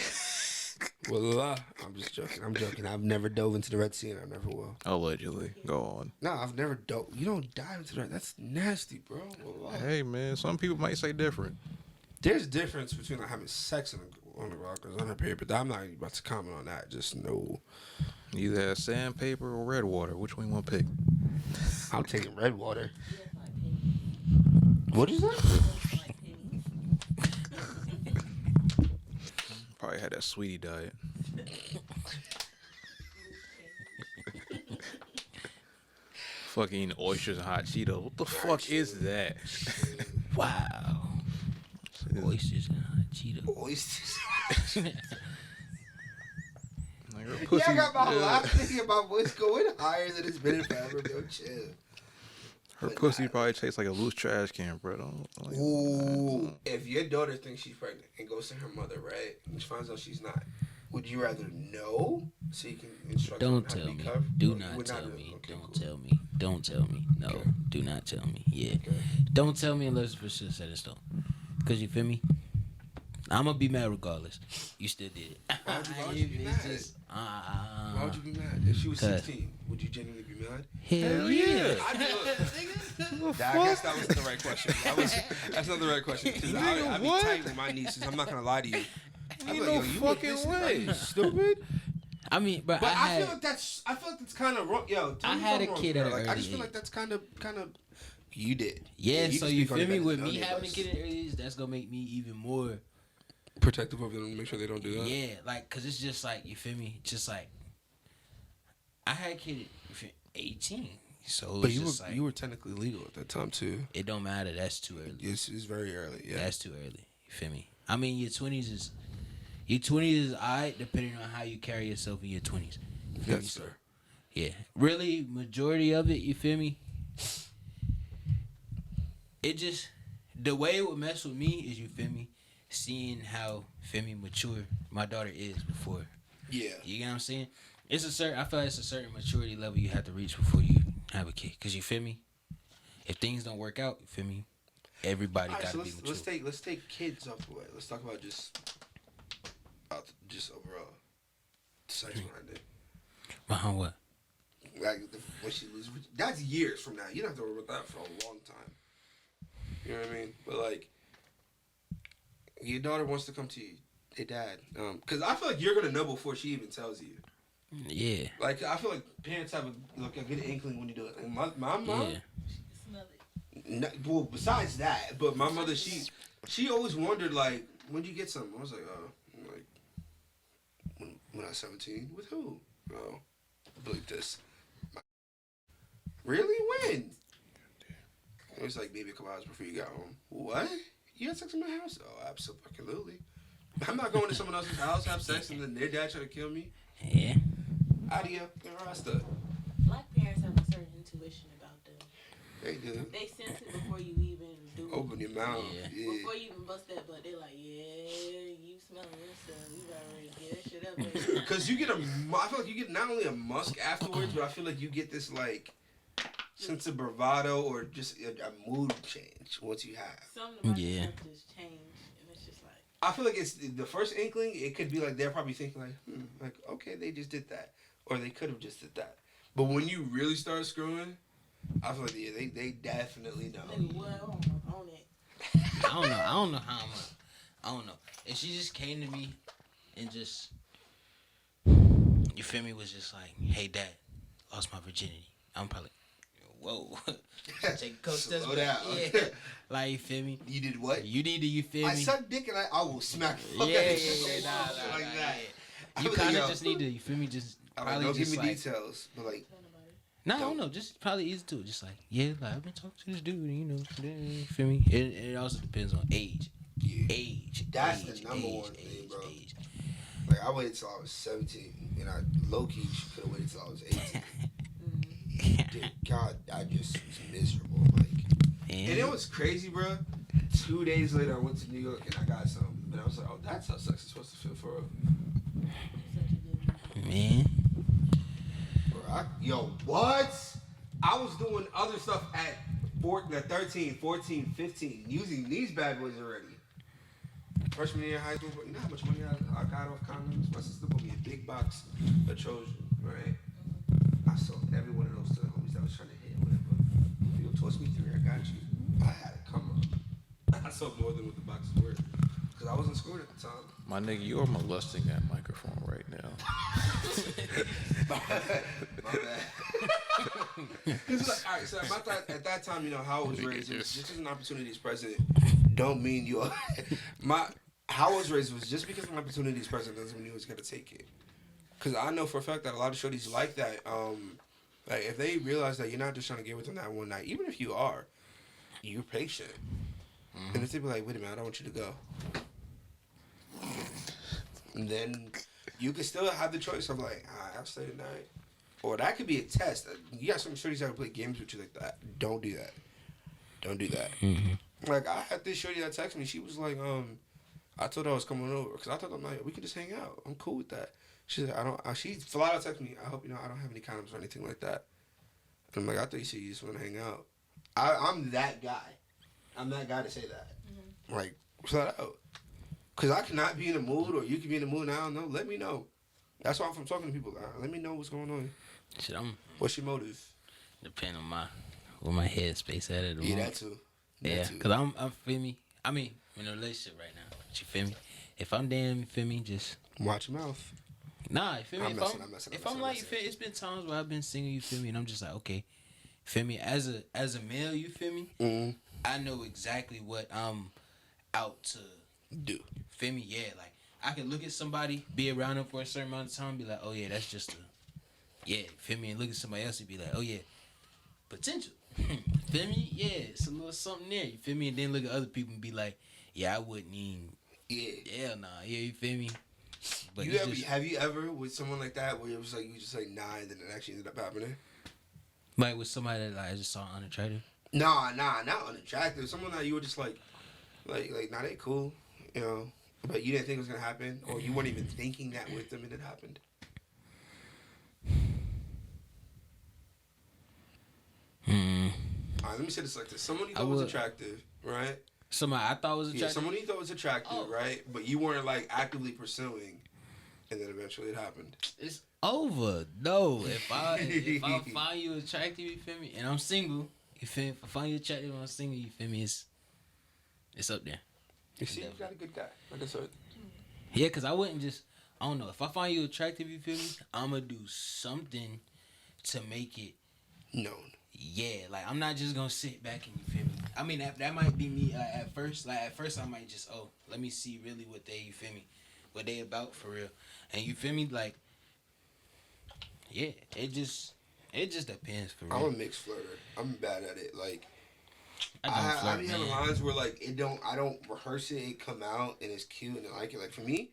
Wallah. I'm just joking. I'm joking. I've never dove into the Red Sea and I never will. Allegedly. Go on. No, I've never dove. You don't dive into that. That's nasty, bro. Wallah. Hey, man. Some people might say different. There's a difference between like having sex on the rock or on her period, but I'm not about to comment on that. Just know. Either have sandpaper or red water. Which one you want to pick? I'm taking red water. Yes, like pennies. What is that? Yes, like pennies. Probably had that sweetie diet. Fucking eating oysters and hot Cheetos. What the fuck is that? Wow. Oysters and hot Cheetos. Oysters. Like, her Yeah, I pussy- got my life thinking about what's going higher than it's been in forever. Yo, chill. Her pussy probably tastes like a loose trash can, bro. Like, Ooh. If your daughter thinks she's pregnant and goes to her mother, right, and she finds out she's not, would you rather know so you can instruct her on Don't how to tell be me. covered? Do Or you not would tell do it? me. Okay, Don't cool. tell me. Don't tell me. No. Okay. Do not tell me. Yeah. Okay. Don't tell me unless it's shit set in stone. Cause you feel me? I'm gonna be mad regardless. You still did it. Why would you be It's mad? just, Why would you be mad? If she was 16, would you genuinely be mad? Hell yeah. I guess that wasn't the right question. That's not the right question. 'Cause I be what? tight with my nieces. I'm not gonna lie to you. I'm Ain't like, no yo, you make fucking this- way. Are you stupid? I mean, but But I feel like that's kind of wrong. Yo, tell I me if had I'm a wrong, kid bro. at an Like, I just early feel like age. that's kind of you did. yeah. So can you speak on feel it me? better With than me any of having a us. kid at early age, that's gonna make me even more. Protective of them, make sure they don't do that. Yeah, like, cause it's just like, you feel me? Just like, I had a kid at 18, so But it's just like, you were technically legal at that time too. it don't matter. That's too early. It's very early. Yeah. That's too early. You feel me? I mean, your 20s is alright, depending on how you carry yourself in your 20s. You feel me? Yes, sir. Yeah, really, majority of it. You feel me? It just the way it would mess with me is, you feel me, seeing how, feel me, mature my daughter is before. Yeah. You get what I'm saying? I feel like it's a certain maturity level you have to reach before you have a kid. Cause you feel me? If things don't work out, you feel me? Everybody All right, gotta so be mature. let's take kids off the way. Let's talk about just overall sex behind it. Behind what? Like when she loses, that's years from now. You don't have to worry about that for a long time. You know what I mean? But like, your daughter wants to come to you, hey dad, because I feel like you're gonna know before she even tells you. Yeah. Like I feel like parents have a good inkling when you do it. Like my mom. Yeah. Smell it. Well, besides that, but my mother, she always wondered, like, when did you get something? I was like, when I was 17. With who? Oh, believe this. Really? When? It was like maybe a couple hours before you got home. What? You had sex in my house? Oh, absolutely. I'm not going to someone else's house, have sex, and then their dad try to kill me. Yeah. Adia, Rasta. Black parents have a certain intuition about them. They do. They sense it before you even do. Open your mouth. Yeah. Yeah. Before you even bust that butt, they're like, yeah, you smelling this stuff. You gotta ready to get that shit up. Baby. Because you get I feel like you get not only a musk afterwards, but I feel like you get this like sense of bravado or just a mood change once you have. Something about Yeah. yourself just changed, and it's just like, I feel like it's the first inkling. It could be like they're probably thinking like, okay, they just did that, or they could have just did that. But when you really start screwing, I feel like they definitely know. nigga, what on it? I don't know. I don't know how I don't know. If she just came to me and just, you feel me, was just like, hey dad, lost my virginity. I'm probably, whoa. Take a couple steps Slow back. down. Yeah. Like, you feel me? You did what? You need to, you feel me? I suck dick and I will smack. Yeah, the fuck yeah, out of yeah, you. yeah, nah, Shit nah, like nah, that. yeah. You I'm kind like, of yo. just need to, you feel me? Just I'm like, probably don't give just me like, details, but like, Tell nobody. no, I don't know. Just probably easy to it. Just like, yeah, like I've been talking to this dude, and, you know, you feel me? It also depends on age. yeah. Age. That's age, the number age, one thing, age, bro. Age. Like I waited till I was 17, and I low key could have waited till I was 18. Dude, God, I just was miserable. Like, and it was crazy, bro. 2 days later, I went to New York and I got some, and I was like, oh, that's how sex is supposed to feel for real. Man. Yo, what? I was doing other stuff at 13, 14, 15, using these bad boys already. Freshman year of high school, you know how much money I got off condoms? My sister bought me a big box of Trojan, right? I sold every one of those to the homies that was trying to hit, whatever. You toss me 3, I got you. I had it come up. I sold more than what the box was worth. Because I was in school at the time. My nigga, you're molesting that microphone right now. My bad. Cause like, all right, so at that time, you know, how I was raised, it was just as an opportunity is present, don't mean you are. How I was raised was just because an opportunity is present doesn't mean you always got to take it. Because I know for a fact that a lot of shorties like that. Like, if they realize that you're not just trying to get with them that one night, even if you are, you're patient. And if they be like, wait a minute, I don't want you to go. And then you can still have the choice of like, I'll stay tonight. Or that could be a test. You got some shorties that play games with you like that. Don't do that. Don't do that. Mm-hmm. Like, I had this shorty that texted me. She was like, I told her I was coming over. Because I told her, like, we can just hang out. I'm cool with that. She said, she flat out texted me, I hope you know I don't have any condoms or anything like that. And I'm like, I thought you said you just want to hang out. I'm that guy. I'm that guy to say that. Mm-hmm. Like, flat out. Because I cannot be in the mood, or you can be in the mood, and I don't know. Let me know. That's why I'm talking to people. Let me know what's going on. Shit, What's your motive? Depending on where my headspace at the moment. That too. Yeah, because I'm feel me. I mean, I'm in a relationship right now. You feel me? If I'm damn, you feel me? Just watch your mouth. Nah, you feel me? If I'm like, you feel, it's been times where I've been single, you feel me, and I'm just like, okay, feel me? As a male, you feel me? Mm-hmm. I know exactly what I'm out to do. Feel me? Yeah, like I can look at somebody, be around them for a certain amount of time, and be like, oh yeah, that's just feel me? And look at somebody else and be like, oh yeah, potential. Feel me? Yeah, it's a little something there. You feel me? And then look at other people and be like, yeah, I wouldn't even. Yeah. Hell nah. Yeah, you feel me? But have you ever with someone like that where it was like you just like nah, and then it actually ended up happening? Like with somebody that like, I just saw unattractive? Nah, not unattractive. Someone that you were just like nah, they cool, you know, but you didn't think it was gonna happen, or you weren't even thinking that with them, and it happened. All right, let me say this like this: someone you thought was attractive, right? Somebody I thought was attractive. Yeah, someone you thought was attractive, right? But you weren't like actively pursuing, and then eventually it happened. It's over. No, if I find you attractive, you feel me, and I'm single, you feel me? If I find you attractive and I'm single, you feel me? It's up there. You see, you got a good guy. Like I said. Yeah, cause I wouldn't just. I don't know. If I find you attractive, you feel me? I'ma do something to make it known. Yeah, like I'm not just gonna sit back and you feel me. I mean that might be me at first. Like at first I might just let me see really what they, you feel me, what they about for real. And you feel me, like yeah, it just depends for real. I'm a mixed flirter. I'm bad at it. Like I be having lines where like I don't rehearse it. It come out and it's cute and I like it. Like for me,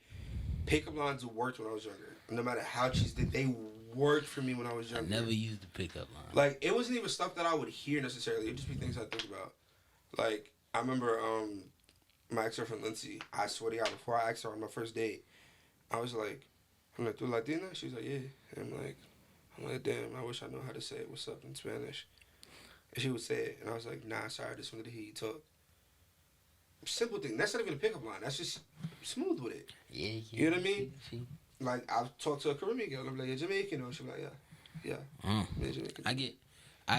pickup lines worked when I was younger. No matter how cheesy, they worked for me when I was younger. I never used the pickup line. Like it wasn't even stuff that I would hear necessarily. It'd just be things I think about. Like I remember my ex-girlfriend Lindsay. I swear to God, before I asked her on my first date, I was like, I'm like, "Tu Latina?" She was like, "Yeah." And I'm like, damn, I wish I know how to say it. What's up in Spanish? And she would say it, and I was like, nah, sorry, I just wanted to hear you talk. Simple thing. That's not even a pickup line. That's just smooth with it. Yeah. You know what I mean? Like, I've talked to a Caribbean girl, and I'm like, you're Jamaican, or she'll be like, yeah. I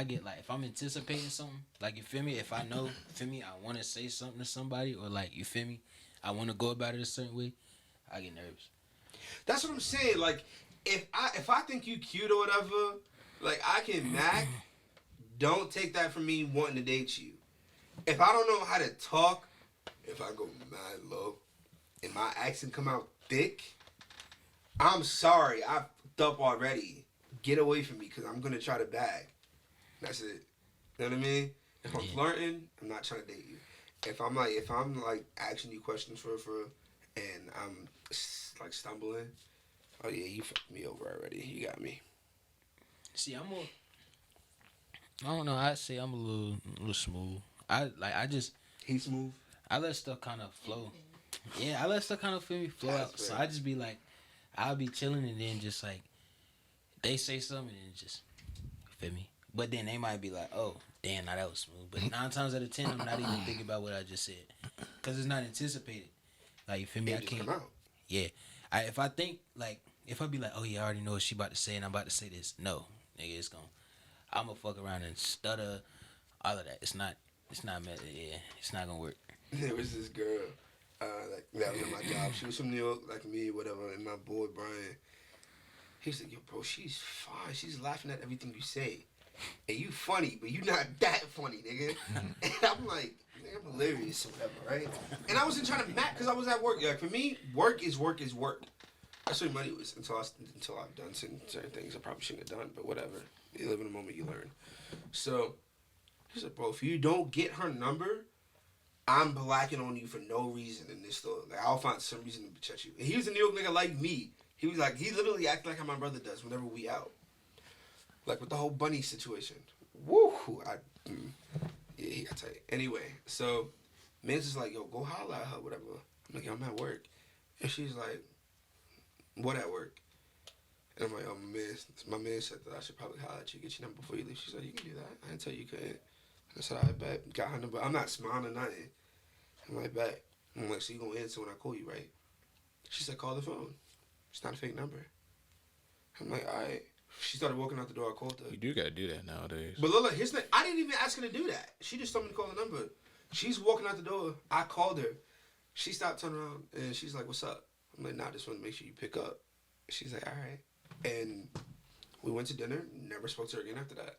get like, if I'm anticipating something, like, you feel me? If I know, feel me, I want to say something to somebody, or like, you feel me? I want to go about it a certain way, I get nervous. That's what I'm saying. Like, if I think you cute or whatever, like, I can Mac. Don't take that from me wanting to date you. If I don't know how to talk, if I go mad low and my accent come out thick, I'm sorry. I fucked up already. Get away from me because I'm going to try to bag. That's it. You know what I mean? If I'm flirting, I'm not trying to date you. If I'm asking you questions for and I'm like stumbling, oh yeah, you fucked me over already. You got me. See, I don't know. I'd say I'm a little smooth. He's smooth. I let stuff kind of flow. Yeah, I let stuff kind of feel me flow out. So I just be like, I'll be chilling and then just like they say something and it just feel me. But then they might be like, "Oh, damn, now that was smooth." But 9 times out of 10, I'm not even thinking about what I just said because it's not anticipated. Like you feel me? It I just can't. come out. Yeah, if I think like if I be like, "Oh yeah, I already know what she about to say," and I'm about to say this, no, nigga, it's gonna. I'm gonna fuck around and stutter, all of that. It's not. It's not. Yeah, it's not gonna work. There was this girl, like that was at my job. She was from New York, like me, whatever. And my boy Brian, he was like, "Yo, bro, she's fine. She's laughing at everything you say, and you funny, but you not that funny, nigga." And I'm like, "Nigga, I'm hilarious or whatever, right?" And I wasn't trying to match because I was at work. Like for me, work is work is work. That's what money was until I've done certain things I probably shouldn't have done, but whatever. You live in the moment, you learn. So he said, "Bro, if you don't get her number, I'm blacking on you for no reason in this store. Like, I'll find some reason to check you." And he was a New York nigga like me. He was like, he literally acted like how my brother does whenever we out. Like with the whole bunny situation. Woo! Yeah, I tell you. Anyway, so man's just like, "Yo, go holler at her, whatever." I'm like, "Yo, I'm at work." And she's like, "What at work?" And I'm like, "Oh, my man said that I should probably holler at you, get your number before you leave." She's like, "You can do that. I didn't tell you you couldn't." I said, "I bet." Got her number. I'm not smiling or nothing. I'm like, "Bet." I'm like, "So you gonna answer when I call you, right?" She said, "Call the phone. It's not a fake number." I'm like, "All right." She started walking out the door. I called her. You do gotta do that nowadays. But look, here's the thing. I didn't even ask her to do that. She just told me to call the number. She's walking out the door. I called her. She stopped, turned around, and she's like, "What's up?" I'm like, "Nah, just want to make sure you pick up." She's like, "All right." And we went to dinner. Never spoke to her again after that.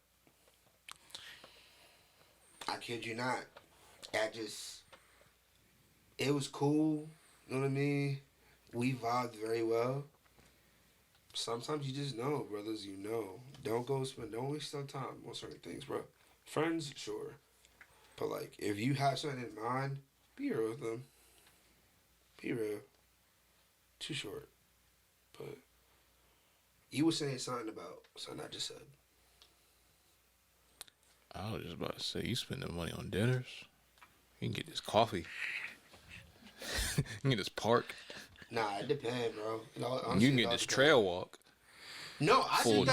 I kid you not. It was cool. You know what I mean? We vibed very well. Sometimes you just know, brothers, you know. Don't waste your time on certain things, bro. Friends, sure. But, like, if you have something in mind, be real with them. Be real. Too short. But you were saying something about something I just said. I was just about to say, you spending money on dinners. You can get this coffee. You can get this park. Nah, it depends, bro. You can get this trail walk. No, I did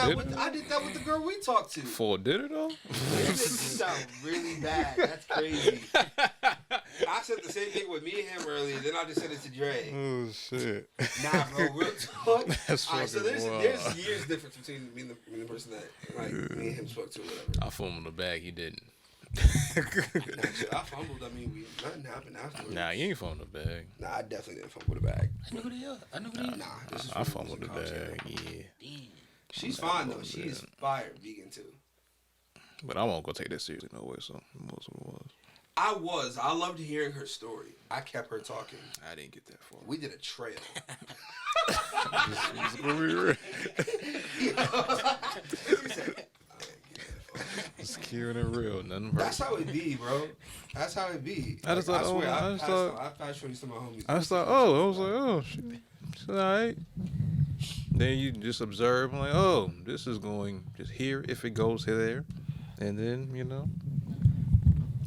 that with the girl we talked to. For dinner, though? That sound really bad. That's crazy. I said the same thing with me and him earlier. Then I just said it to Dre. Oh, shit. Nah, bro, real talk. That's All right, so fucking wild. there's years difference between me and the person that like me and him spoke to or whatever. I phoned him the bag. He didn't. Actually, I fumbled. I mean, nothing happened afterwards. Nah, you ain't phoned the bag. Nah, I definitely didn't fumble the bag. I know who they are. I know who they are. Nah, this is I fumbled the college era. bag, yeah. Damn. She's fine though. She is fire vegan too. But I won't go take that seriously no way, so most of it was. I loved hearing her story. I kept her talking. I didn't get that far. We did a trail. It's gonna be real. It's cute and real, nothing That's personal. how it be, bro. That's how it be. I just thought, swear, I just thought- I passed shorties to my homies. I was like, oh, she's alright. Then you just observe, like, oh, this is going just here if it goes there. And then, you know,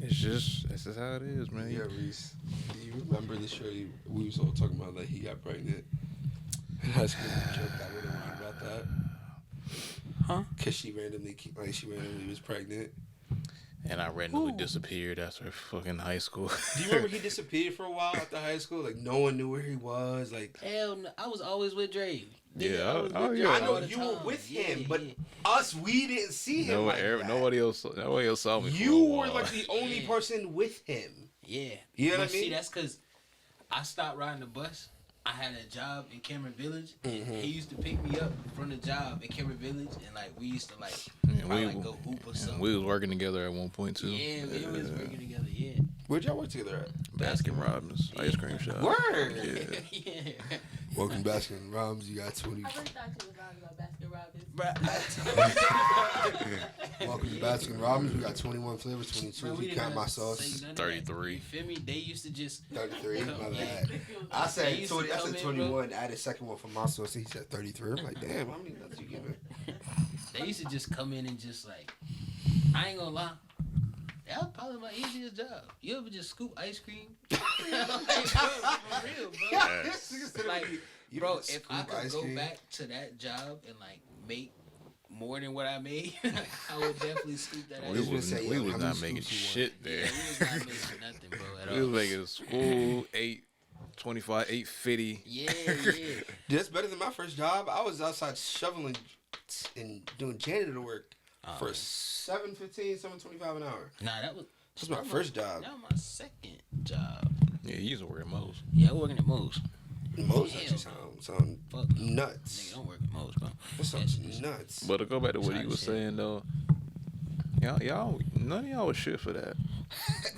it's just, this is how it is, man. Yeah, Reese. Do you remember the show we was all talking about that he got pregnant? And I was gonna joke that we didn't mind about that. Huh? Cause she randomly was pregnant. And I randomly disappeared after fucking high school. Do you remember he disappeared for a while after high school? Like no one knew where he was. Like Hell no. I was always with Dre. Yeah, I was with Dre yeah. I know all the you were time. with Yeah, him, but yeah. us we didn't see him. Like that. Nobody else saw me. You for a were while. like the only person with him. Yeah. You know But what I mean? See, that's because I stopped riding the bus. I had a job in Cameron Village. Mhm. He used to pick me up from the job in Cameron Village, and like we used to like, Yeah, probably, like go hoop or something. we was working together at one point too. Yeah, we was working together. Yeah. Where'd y'all work together at? Baskin Robbins ice cream shop. Word. Yeah. Yeah. Welcome to Baskin Robbins. You got 20. I really thought you was talking about Baskin Robbins. Welcome to Baskin Robbins. We got 21 flavors, 22. Bro, If we you didn't count my have to sauce. say none of that. 33. You feel me? They used to just 33. My Yeah. bad. I They said used to 20. I come said in, 21. Add a second one for my sauce. He said 33. I'm like, damn, how many nuts you giving? they used to just come in and just like, I ain't gonna lie. That was probably my easiest job. You ever just scoop ice cream? Like, bro, for real, bro. Like, bro, if I could go back to that job and like make more than what I made, I would definitely scoop that. We was not making shit there. Yeah, we was not making nothing, bro, at all. We was making school 8.25, 8.50. Yeah. That's better than my first job. I was outside shoveling and doing janitor work for $7.15, $7.25 an hour. Nah, that was my first job. That was my second job. Yeah, you used to work at Moe's. Yeah, I was working at Moe's. Moe's actually sound nuts. Nigga, don't work at Moe's, bro. That sounds nuts. But to go back to what you was saying though, y'all, none of y'all was shit for that.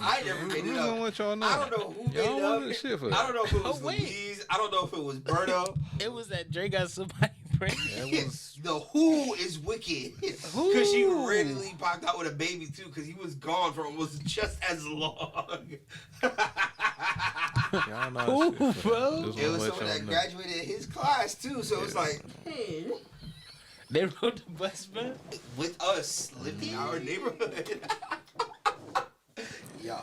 I never made it up. Let y'all know. I don't know who made Y'all it wasn't up. shit for that. I don't know if it was Louise. I don't know if it was Berto. It was that Dre got somebody pregnant. The Who is wicked. Because she randomly popped out with a baby too. Because he was gone for almost just as long. Y'all know shit for bro? that. Just It wanna was let someone y'all that know. graduated in his class too. So it's like, They rode the bus, bro. with us, living in our neighborhood. Yeah.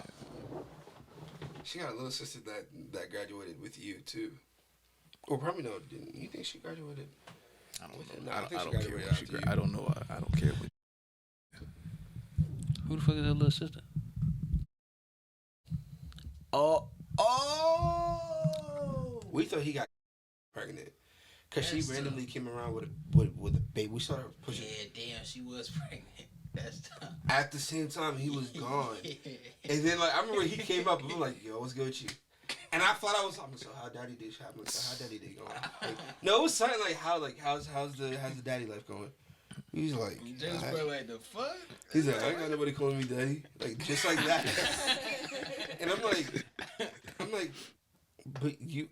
She got a little sister that graduated with you too. Or probably no, didn't you think she graduated? I don't No, know. I I think she don't care graduated what she after you. I don't know. I don't care what. Who the fuck is her little sister? Oh. We thought he got pregnant. Cause she That's randomly came around with a baby. We saw her pushing. Yeah, damn, she was pregnant. That's tough. At the same time, he was gone. And then like I remember he came up and I'm like, yo, what's good with you? And I thought I was talking, so how daddy day happening? So how daddy day going? Like, no, it was something like how's the daddy life going? He's like, James probably like the fuck. he's like, I ain't got nobody calling me daddy, like just like that. And I'm like, but you.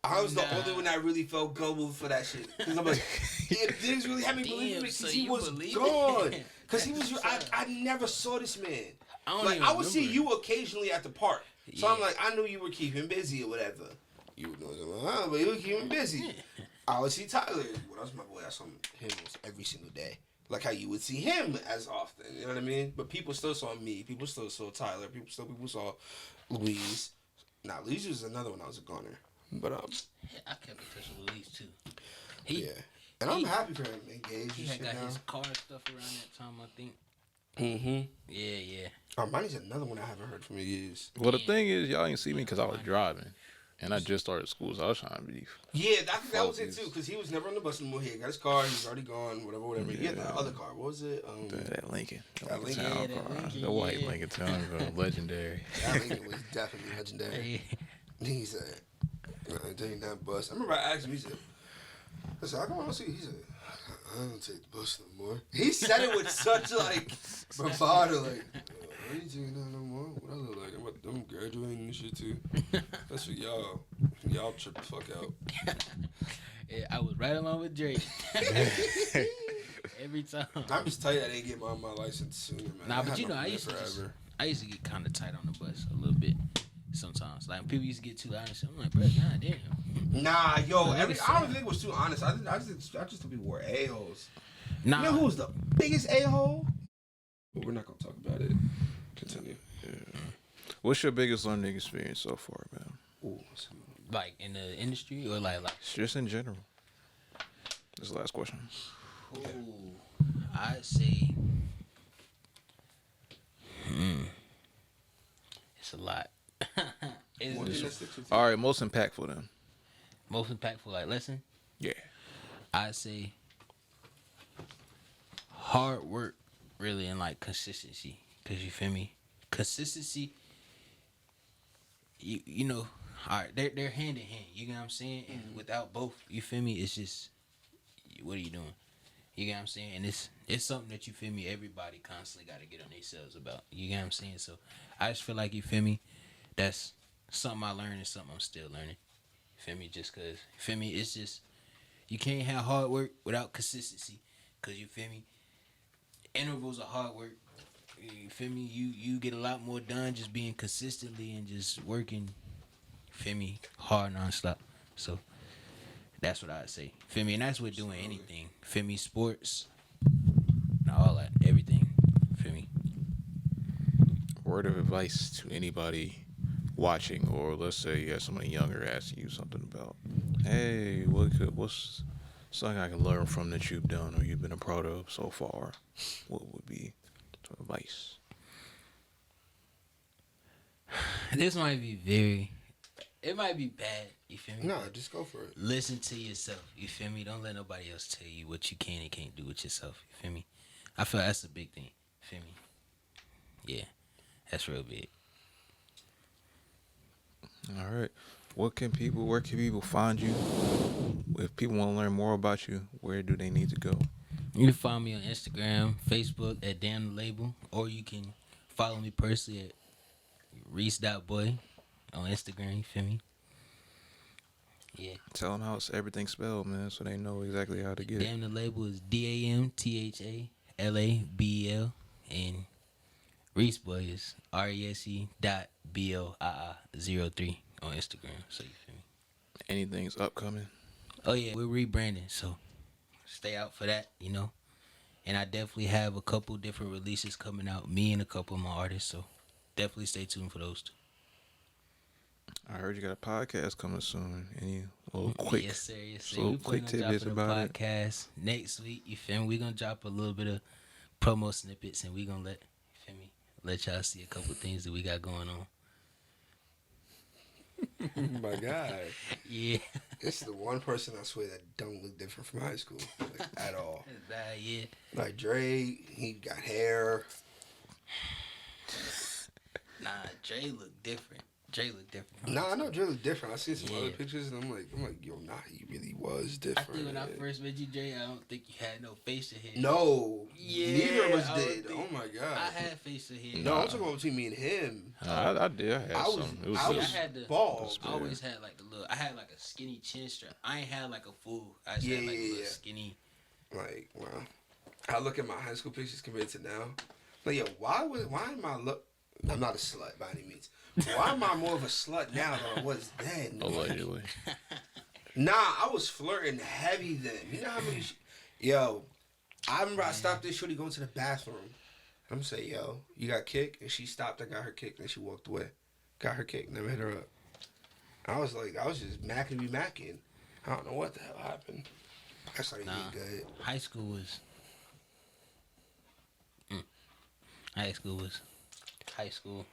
I was the only one that really felt gullible for that shit. Cause I'm like, yeah, things really had me believe it because so he you was believe gone. it? Cause he was, I never saw this man. I I would see you occasionally at the park. So I'm Yeah. like, I knew you were keeping busy or whatever. You were doing something, but you were keeping busy. I would see Tyler. Well, that's my boy. I saw him almost every single day. Like how you would see him as often. You know what I mean? But people still saw me. People still saw Tyler. People saw Louise. Now, Louise was another one I was a goner. But I kept in touch with Luis too. yeah. And I'm happy for him. Engaged. He had got his car stuff around that time, I think. Mm-hmm. Yeah. Armani's another one I haven't heard from in years. Well, the thing is, y'all ain't see me because I was driving, and I just started school, so I was trying to be. Yeah, I think that was it too, because he was never on the bus anymore. He had got his car, he was already gone, whatever. He had that other car. What was it? That Lincoln. That Lincoln. Town Yeah, that car. Lincoln, The white yeah. Lincoln Town car, legendary. That Lincoln was definitely legendary. He said, I take that bus. I remember I asked him, he said, I don't want to see. He said, I don't take the bus no more. He said it with such like bravado, like, I ain't taking that no more. What I look like? I'm graduating and shit too. That's for y'all. Y'all trip the fuck out. Yeah, I was right along with Drake. Every time. I'm just tight I didn't get my license sooner, man. Nah, but you know, I used to get kind of tight on the bus a little bit sometimes. Like when people used to get too honest, I'm like, bro, god damn. Nah, yo, No, I don't think it was too honest. I just thought people were a-holes. Nah, You know who was the biggest a-hole? But we're not gonna talk about it. Continue. What's your biggest learning experience so far, man? Ooh, like in the industry or like Just in general. This is the last question. ooh, I'd say it's a lot. It's one thing just that sticks with you. All right, most impactful then. most impactful like lesson. Yeah. I'd say hard work, really, and like consistency. Cause you feel me? Consistency. You know, all right, they're hand in hand. You get what I'm saying? And without both, you feel me? It's just, what are you doing? You get what I'm saying? And it's something that you feel me. Everybody constantly got to get on themselves about. You get what I'm saying? So I just feel like you feel me. That's something I learned and something I'm still learning. You feel me? Just cause you feel me. It's just you can't have hard work without consistency. Cause you feel me. Intervals of hard work. You feel me? You get a lot more done just being consistently and just working. Feel me? Hard nonstop. So that's what I'd say. Feel me? And that's with doing anything. Feel me? Sports. All that. Everything. Feel me? word of advice to anybody watching, or let's say you have somebody younger asking you something about, hey, what's something I can learn from that you've done or you've been a part of so far? What would be some advice? This might be very. It might be bad. You feel me? Nah, just go for it. Listen to yourself. You feel me? Don't let nobody else tell you what you can and can't do with yourself. You feel me? I feel that's a big thing. You feel me? Yeah, that's real big. All right. Where can people find you? If people want to learn more about you, where do they need to go? You can find me on Instagram, Facebook at Damn the Label, or you can follow me personally at Reese.boy on Instagram. You feel me? Yeah. Tell them how everything's spelled, man, so they know exactly how to get it. Damn the Label is DAMTHALABEL, and Reese Boy is RESE.BLII03 on Instagram. So you feel me? Anything's upcoming? Oh yeah, we're rebranding, so stay out for that, you know. And I definitely have a couple different releases coming out, me and a couple of my artists, so definitely stay tuned for those two. I heard you got a podcast coming soon. Any little quick, Yes, sir. Yes, sir. little We quick planning on tidbits dropping a about it? podcast next week. You feel me? We're gonna drop a little bit of promo snippets, and we gonna let y'all see a couple things that we got going on. My God. Yeah. This is the one person I swear that don't look different from high school, like, at all. Yeah. Like Dre, he got hair. Nah, Dre look different. Nah, I know Dre look different. I see some Yeah. other pictures and I'm like, yo, nah, he really was I different. think when I first met you, Dre, I don't think you had no facial hair. No, Yeah, neither of us I did. don't Oh think- my God. I had facial hair. No, I'm talking about between me and him. I did. I had I was- some. It was I good. was- I had the Balls. I always had like the little. I had like a skinny chin strap. I ain't had like a full. I just Yeah, had like a yeah, little yeah. skinny. Like, wow. I look at my high school pictures compared to now. Like, yo, why am I I'm not a slut by any means. Why am I more of a slut now than I was then? Allegedly. Nah, I was flirting heavy then. You know how many... Yo, I remember I stopped this shorty going to the bathroom. I'm gonna say, yo, you got kicked? And she stopped. I got her kicked. And she walked away. Got her kicked. Never hit her up. I was just macking. I don't know what the hell happened. I started Nah. getting good. High school was. High school.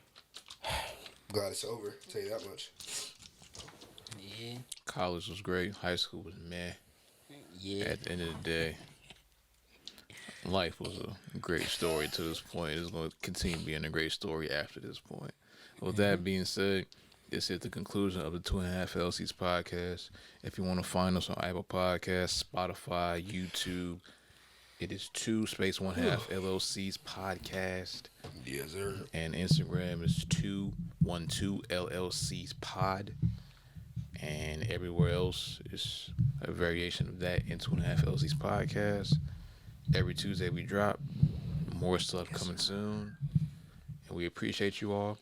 Glad it's over. I'll tell you that much. Yeah. College was great. High school was meh. Yeah. At the end of the day, life was a great story to this point. It's going to continue being a great story after this point. With that being said, this is the conclusion of the 2.5 LLCs podcast. If you want to find us on Apple Podcasts, Spotify, YouTube, it is 2.5 LLCs podcast. Yes, sir. And Instagram is 212 LLCs pod. And everywhere else is a variation of that in 2.5 LLCs podcast. Every Tuesday we drop. More stuff coming soon. And we appreciate you all.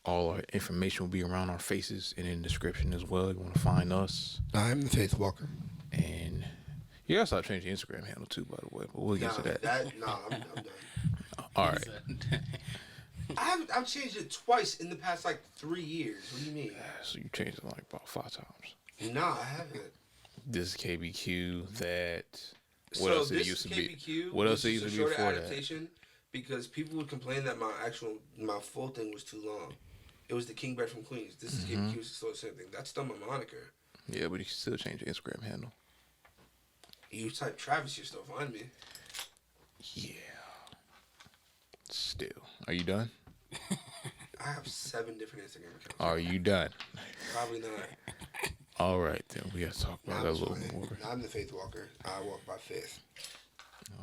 All our information will be around our faces and in the description as well. If you want to find us. I'm the Faith Walker. And you gotta stop changing your Instagram handle too, by the way. But we'll get to that. I'm done. All right. I've changed it twice in the past 3 years. What do you mean? So you changed it like about 5 times. Nah, I haven't. This is KBQ. That. What So else did this it used to KBQ be? What else was it used just to a be shorter before that? adaptation because people would complain that my full thing was too long. It was the King Bed from Queens. This is KBQ. It's still the same thing. That's still my moniker. Yeah, but you can still change your Instagram handle. You type Travis, you'll still find me. Yeah. Still. Are you done? I have 7 different Instagram accounts. Are you done? Probably not. All right, then. We got to talk about that a little more. I'm the Faith Walker. I walk by faith.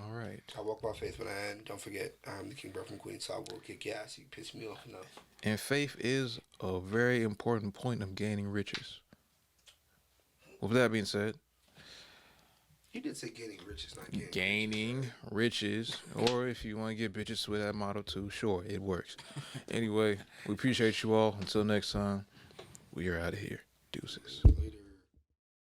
All right. I walk by faith, but don't forget, I'm the King Bed from Queens, so I will kick your ass. You piss me off enough. And faith is a very important point of gaining riches. With that being said, You did say gaining riches, not gaining. gaining riches, or if you want to get bitches with that motto too, sure, it works. Anyway, we appreciate you all. Until next time, we are out of here. Deuces.